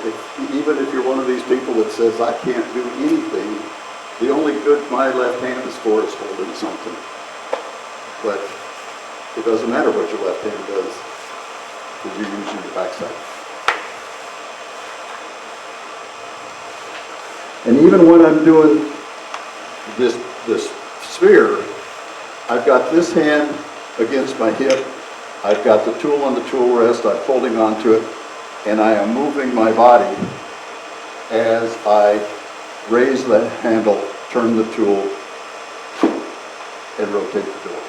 Even if you're one of these people that says, I can't do anything, the only good my left hand is for is holding something. But it doesn't matter what your left hand does, because you're using the backside. And even when I'm doing this sphere, I've got this hand against my hip, I've got the tool on the tool rest, I'm holding onto it, and I am moving my body as I raise the handle, turn the tool, and rotate the tool.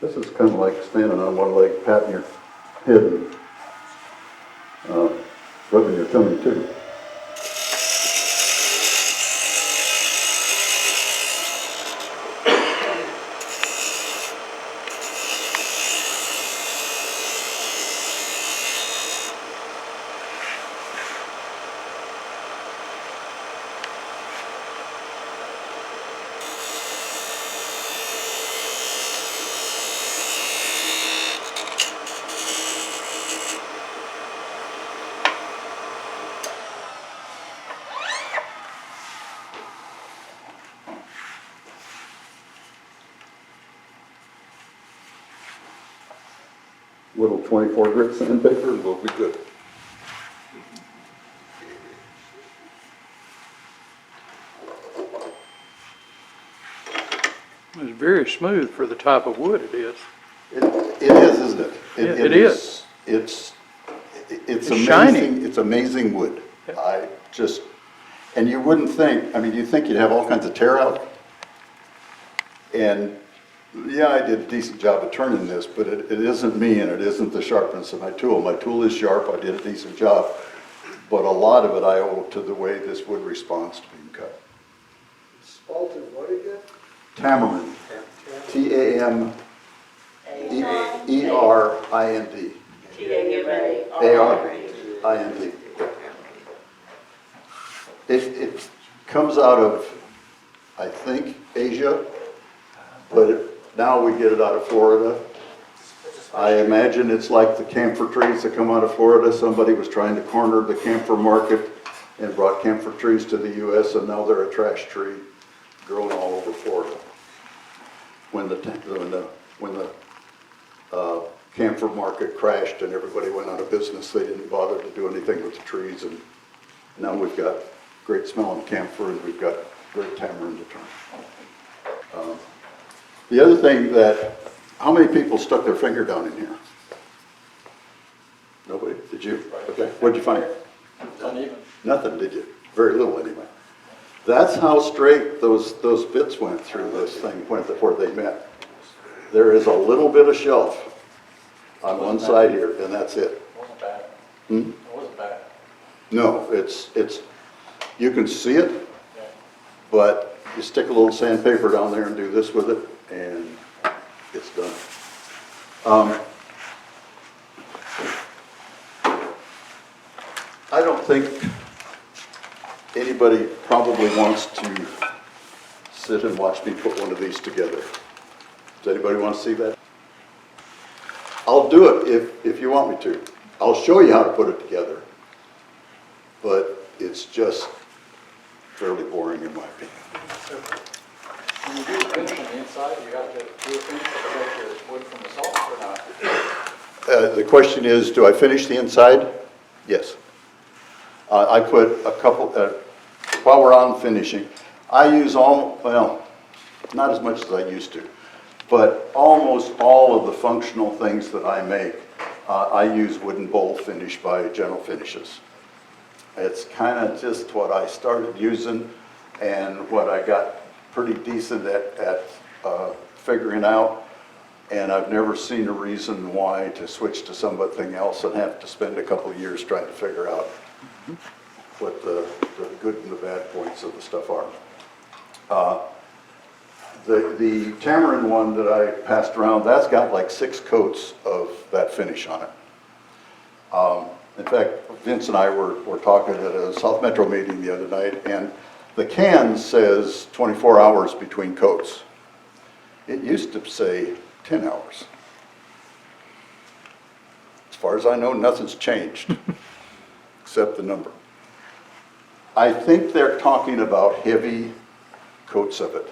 This is kind of like standing on one leg, patting your head and rubbing your tummy too. little 24 grit sandpaper will be good. It's very smooth for the type of wood it is. It is, isn't it? Yeah, it is. It's It's amazing. shiny. It's amazing wood. Yeah. I just, and you wouldn't think, I mean, you'd think you'd have all kinds of tear out. And yeah, I did a decent job of turning this, but it isn't me and it isn't the sharpness of my tool. My tool is sharp, I did a decent job. But a lot of it I owe to the way this wood responds to being cut. Spalted what again? Tamarind, Tamerind. Arind. It comes out of, I think, Asia, but now we get it out of Florida. I imagine it's like the camphor trees that come out of Florida. Somebody was trying to corner the camphor market and brought camphor trees to the US, and now they're a trash tree growing all over Florida. When the camphor market crashed and everybody went out of business, they didn't bother to do anything with the trees, and now we've got great smelling camphor and we've got great tamarind to turn. The other thing that, how many people stuck their finger down in here? Nobody? Did you? Okay. What'd you find? Uneven. Nothing, did you? Very little anyway. That's how straight those bits went through this thing before they met. There is a little bit of shelf on one side here, and that's it. It wasn't bad. Hmm? It wasn't bad. No, it's, you can see it, Yeah. but you stick a little sandpaper down there and do this with it, and it's done. I don't think anybody probably wants to sit and watch me put one of these together. Does anybody want to see that? I'll do it if you want me to. I'll show you how to put it together, but it's just fairly boring in my opinion. When you do the finish on the inside, you have to do a finish to protect your wood from the salt or not? The question is, do I finish the inside? Yes. I put a couple, while we're on finishing, I use well, not as much as I used to, but almost all of the functional things that I make, I use wooden bowl finish by General Finishes. It's kind of just what I started using and what I got pretty decent at figuring out. And I've never seen a reason why to switch to something else and have to spend a couple of years trying to figure out what the good and the bad points of the stuff are. The tamarind one that I passed around, that's got like 6 coats of that finish on it. In fact, Vince and I were talking at a South Metro meeting the other night, and the can says 24 hours between coats. It used to say 10 hours. As far as I know, nothing's changed, except the number. I think they're talking about heavy coats of it,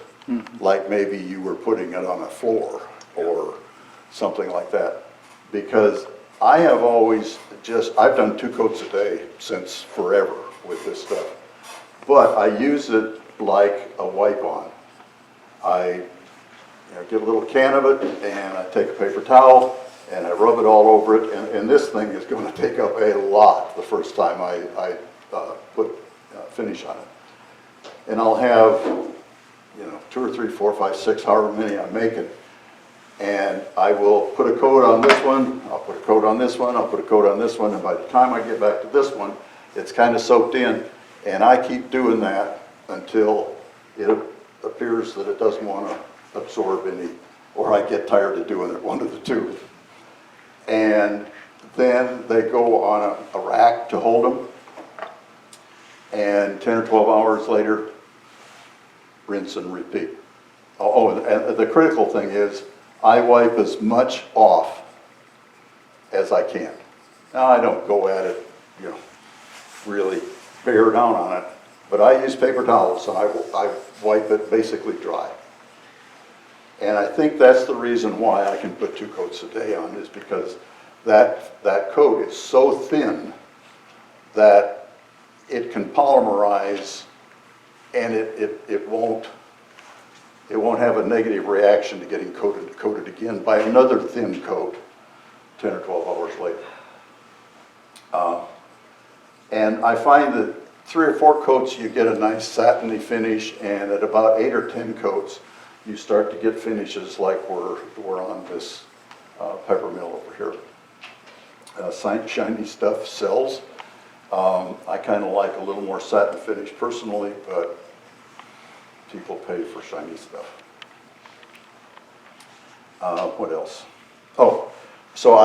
like maybe you were putting it on a floor or something like that. Because I have always I've done 2 coats a day since forever with this stuff. But I use it like a wipe-on. I get a little can of it, and I take a paper towel, and I rub it all over it, and this thing is going to take up a lot the first time I put finish on it. And I'll have, 2 or 3, 4, 5, 6, however many I'm making, and I will put a coat on this one, I'll put a coat on this one, I'll put a coat on this one, and by the time I get back to this one, it's kind of soaked in, and I keep doing that until it appears that it doesn't want to absorb any, or I get tired of doing it, one of the two. And then they go on a rack to hold them, and 10 or 12 hours later, rinse and repeat. And the critical thing is, I wipe as much off as I can. Now, I don't go at it, really bear down on it, but I use paper towels, and I wipe it basically dry. And I think that's the reason why I can put 2 coats a day on, is because that coat is so thin that it can polymerize, and it won't have a negative reaction to getting coated again by another thin coat 10 or 12 hours later. And I find that 3 or 4 coats you get a nice satiny finish, and at about 8 or 10 coats you start to get finishes like we're on this Peppermill over here. Shiny stuff sells. I kind of like a little more satin finish personally, but people pay for shiny stuff. What else? Oh, so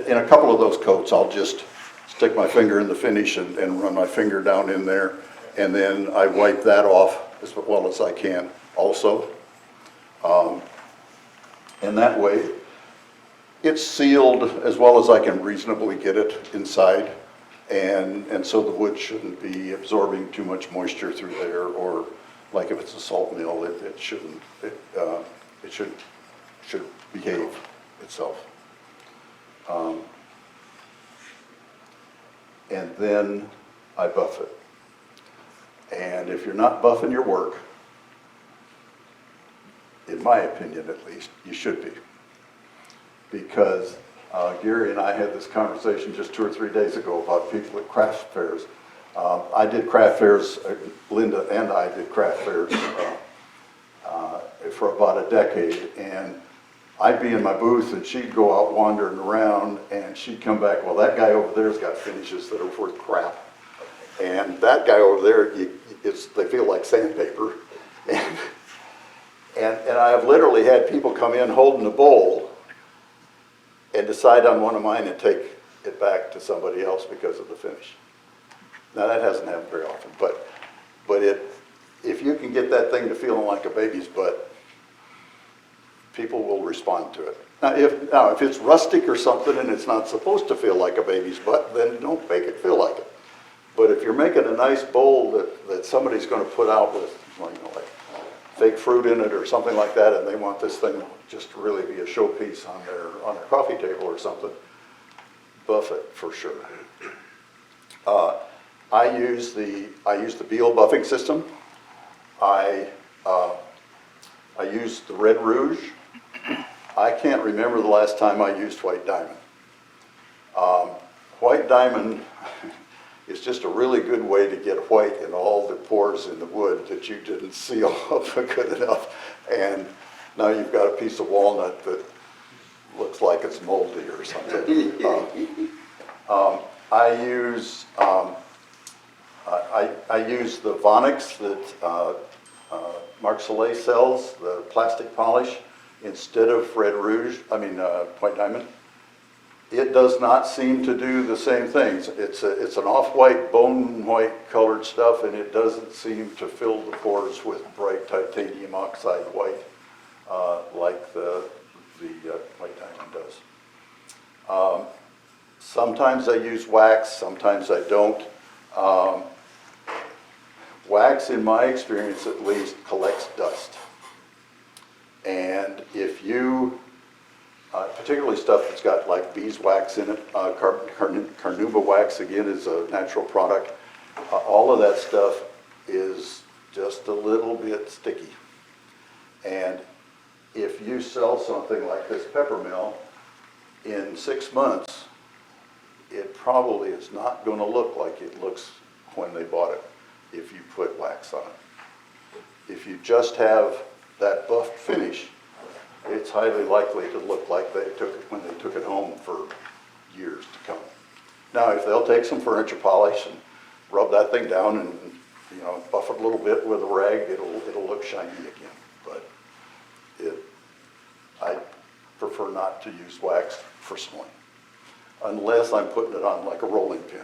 in a couple of those coats, I'll just stick my finger in the finish and run my finger down in there, and then I wipe that off as well as I can also. And that way, it's sealed as well as I can reasonably get it inside, and so the wood shouldn't be absorbing too much moisture through there, or like if it's a salt mill, it shouldn't, it should behave itself. And then I buff it. And if you're not buffing your work, in my opinion at least, you should be. Because Gary and I had this conversation just 2 or 3 days ago about people at craft fairs. I did craft fairs, Linda and I did craft fairs for about a decade, and I'd be in my booth and she'd go out wandering around and she'd come back, well, that guy over there's got finishes that are worth crap. And that guy over there, they feel like sandpaper. And I have literally had people come in holding a bowl and decide on one of mine and take it back to somebody else because of the finish. Now that hasn't happened very often, but if you can get that thing to feeling like a baby's butt, people will respond to it. Now if it's rustic or something and it's not supposed to feel like a baby's butt, then don't make it feel like it. But if you're making a nice bowl that somebody's going to put out with, well, like fake fruit in it or something like that, and they want this thing just to really be a showpiece on their coffee table or something, buff it for sure. I use the Beal buffing system. I use the Red Rouge. I can't remember the last time I used White Diamond. White Diamond is just a really good way to get white in all the pores in the wood that you didn't seal up good enough. And now you've got a piece of walnut that looks like it's moldy or something. I use the Vonix that Marc Soleil sells, the plastic polish, instead of White Diamond. It does not seem to do the same things. It's an off-white, bone white colored stuff, and it doesn't seem to fill the pores with bright titanium oxide white like the White Diamond does. Sometimes I use wax, sometimes I don't. Wax, in my experience at least, collects dust. And if you, particularly stuff that's got like beeswax in it, carnauba wax again is a natural product, all of that stuff is just a little bit sticky. And if you sell something like this Peppermill, in 6 months, it probably is not going to look like it looks when they bought it if you put wax on it. If you just have that buffed finish, it's highly likely to look like they took it when they took it home for years to come. Now, if they'll take some furniture polish and rub that thing down and buff it a little bit with a rag, it'll look shiny again. But I prefer not to use wax personally, unless I'm putting it on like a rolling pin.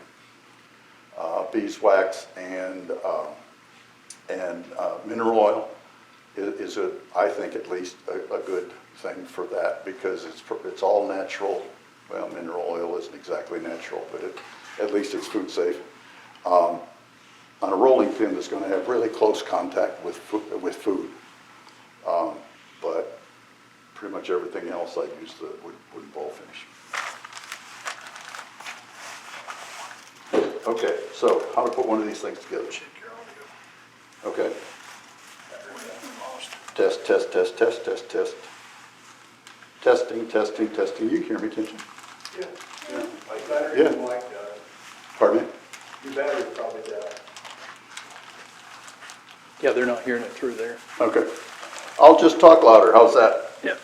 Beeswax and mineral oil is I think at least a good thing for that, because it's all natural. Well, mineral oil isn't exactly natural, but at least it's food safe. On a rolling pin that's going to have really close contact with food. But pretty much everything else I use the wooden bowl finish. Okay, so how to put one of these things together? Okay. Test, test, test, test, test, test. Testing, testing, testing. You can hear me, can't you? Yeah, my battery Yeah. might die. Pardon me? Your battery probably died. Yeah, they're not hearing it through there. Okay. I'll just talk louder. How's that? Yep.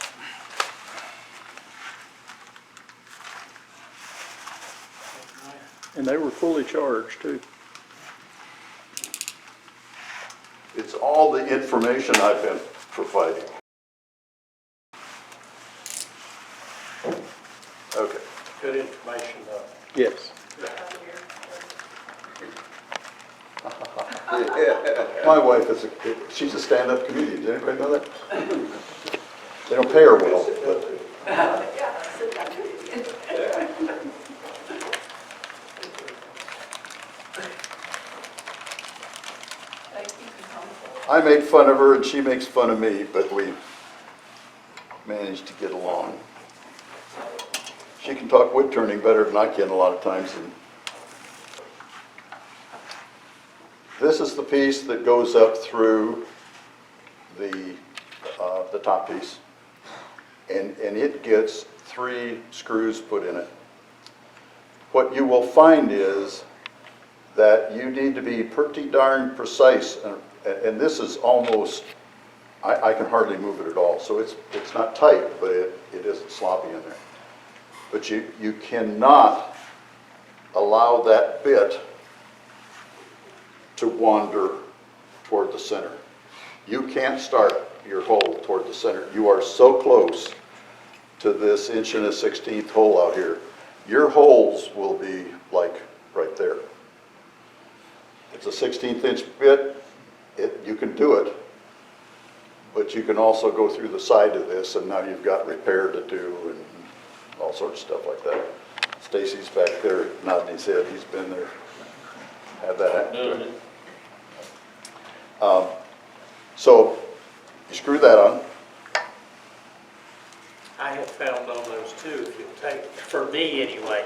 And they were fully charged too. It's all the information I've been providing. Okay. Good information, though. Yes. My wife is she's a stand-up comedian. Does anybody know that? They don't pay her well, but Yeah, sit down. Thank you. I make fun of her and she makes fun of me, but we managed to get along. She can talk wood turning better than I can a lot of times. And this is the piece that goes up through the top piece, and it gets 3 screws put in it. What you will find is that you need to be pretty darn precise, and this is almost, I can hardly move it at all, so it's not tight, but it isn't sloppy in there. But you cannot allow that bit to wander toward the center. You can't start your hole toward the center. You are so close to this 1 1/16 hole out here. Your holes will be like right there. It's a 16th inch bit. You can do it, but you can also go through the side of this, and now you've got repair to do and all sorts of stuff like that. Stacy's back there nodding his head. He's been there, had that happen to him. So you screw that on. I have found on those too, if you'll take, for me anyway,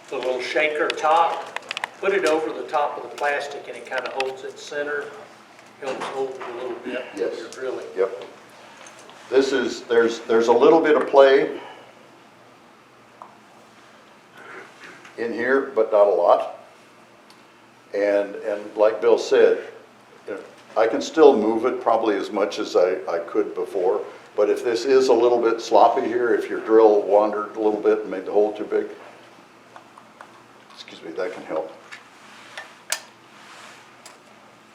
the little shaker top, put it over the top of the plastic and it kind of holds its center, helps hold it a little bit. Yes. You're drilling. Yep. This is, there's a little bit of play in here, but not a lot. And like Bill said, you know, I can still move it probably as much as I could before, but if this is a little bit sloppy here, if your drill wandered a little bit and made the hole too big, excuse me, that can help.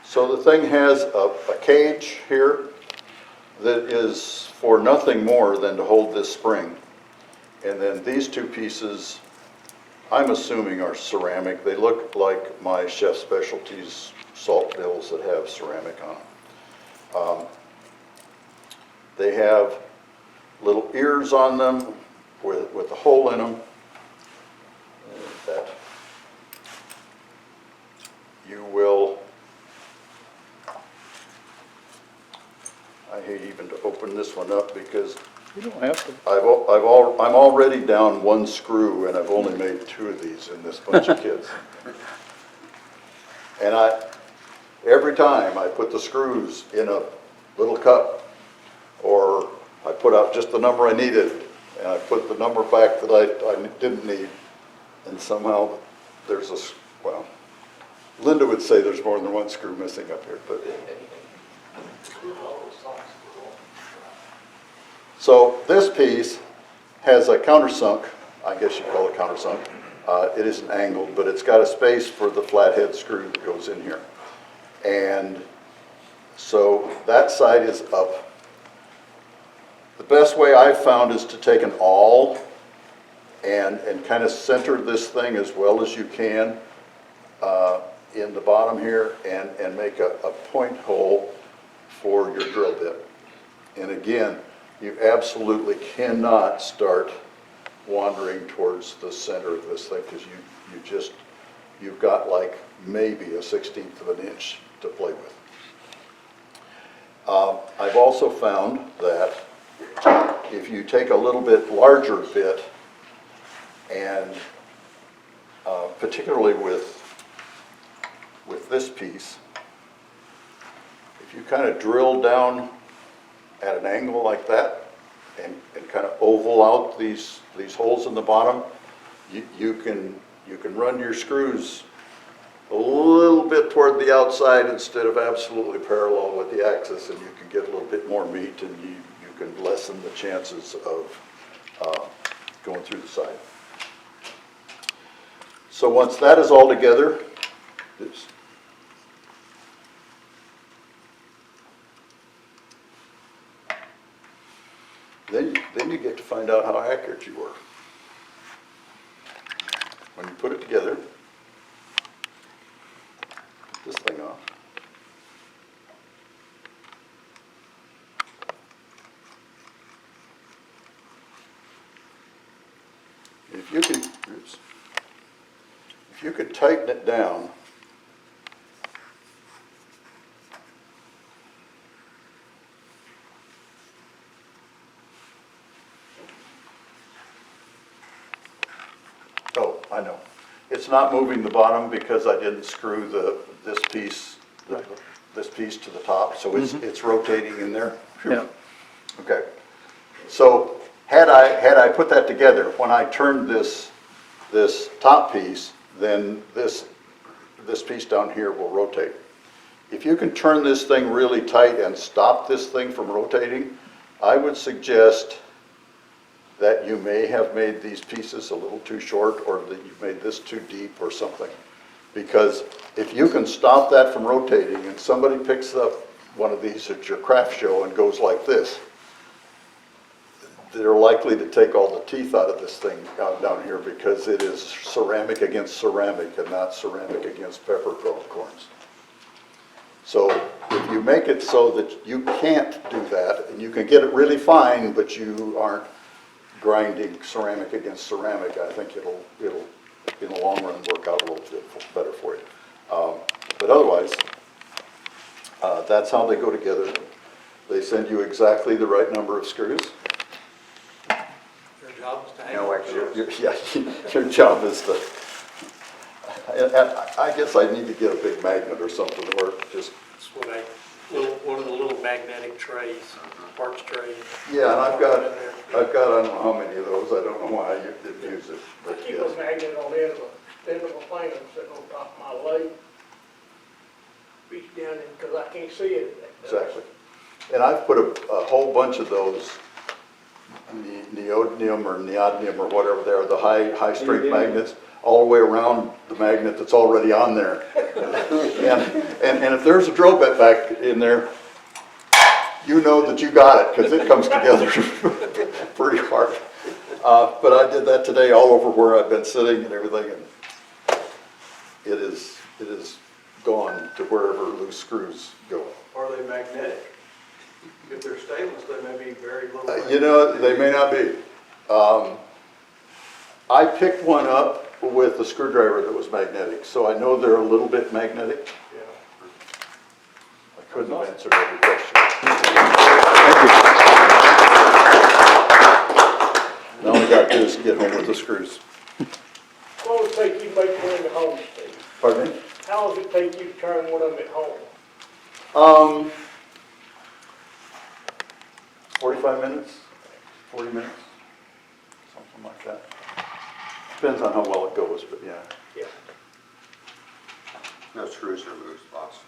So the thing has a cage here that is for nothing more than to hold this spring. And then these 2 pieces, I'm assuming, are ceramic. They look like my Chef Specialties salt bills that have ceramic on them. They have little ears on them with a hole in them. That you will, I hate even to open this one up because You don't have to. I'm already down 1 screw and I've only made 2 of these in this bunch of kids. And every time I put the screws in a little cup, or I put out just the number I needed, and I put the number back that I didn't need, and somehow there's well, Linda would say there's more than 1 screw missing up here, but. So this piece has a countersunk, I guess you call it countersunk. It isn't angled, but it's got a space for the flathead screw that goes in here. And so that side is up. The best way I've found is to take an awl and kind of center this thing as well as you can in the bottom here and make a point hole for your drill bit. And again, you absolutely cannot start wandering towards the center of this thing because you've got like maybe a 1/16 of an inch to play with. I've also found that if you take a little bit larger bit and particularly with with this piece, if you kind of drill down at an angle like that and kind of oval out these holes in the bottom, you can run your screws a little bit toward the outside instead of absolutely parallel with the axis, and you can get a little bit more meat, and you can lessen the chances of going through the side. So once that is all together, oops. Then you get to find out how accurate you were. When you put it together, put this thing off. If you can, oops, if you could tighten it down, oh, I know. It's not moving the bottom because I didn't screw this piece to the top, so it's rotating in there. Yeah. Okay. So had I put that together, when I turned this top piece, then this piece down here will rotate. If you can turn this thing really tight and stop this thing from rotating, I would suggest that you may have made these pieces a little too short, or that you've made this too deep or something. Because if you can stop that from rotating and somebody picks up one of these at your craft show and goes like this, they're likely to take all the teeth out of this thing down here, because it is ceramic against ceramic and not ceramic against peppercorns. So if you make it so that you can't do that, and you can get it really fine, but you aren't grinding ceramic against ceramic, I think it'll in the long run work out a little bit better for you. But otherwise, that's how they go together. They send you exactly the right number of screws. Your job is to hang. No extra. Your job is to. I guess I need to get a big magnet or something, or just. That's what one of the little magnetic trays, parts trays. Yeah, and I've got I don't know how many of those. I don't know why you didn't use it, I but keep yes. a magnet on the end of a plane sitting on top of my leg. Reach down in, because I can't see it. Exactly. And I've put a whole bunch of those neodymium or neodymium or whatever they are, the high strength magnets, all the way around the magnet that's already on there. And if there's a drill bit back in there, you know that you got it, because it comes together pretty hard. But I did that today all over where I've been sitting and everything, and it is gone to wherever loose screws go. Are they magnetic? If they're stainless, they may be very little. You know, they may not be. I picked one up with a screwdriver that was magnetic, so I know they're a little bit magnetic. Yeah. I couldn't have answered every question. Now all we got to do is get home with the screws. How long does it take you to make one at home, Steve? Pardon me? How long does it take you to turn one of them at home? 45 minutes, 40 minutes, something like that. Depends on how well it goes, but yeah. Yeah. No screws are loose, boss.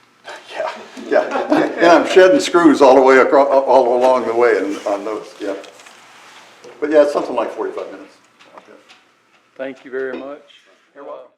Yeah. And I'm shedding screws all the way across, all along the way on those, yeah. But yeah, it's something like 45 minutes. Thank you very much. You're welcome.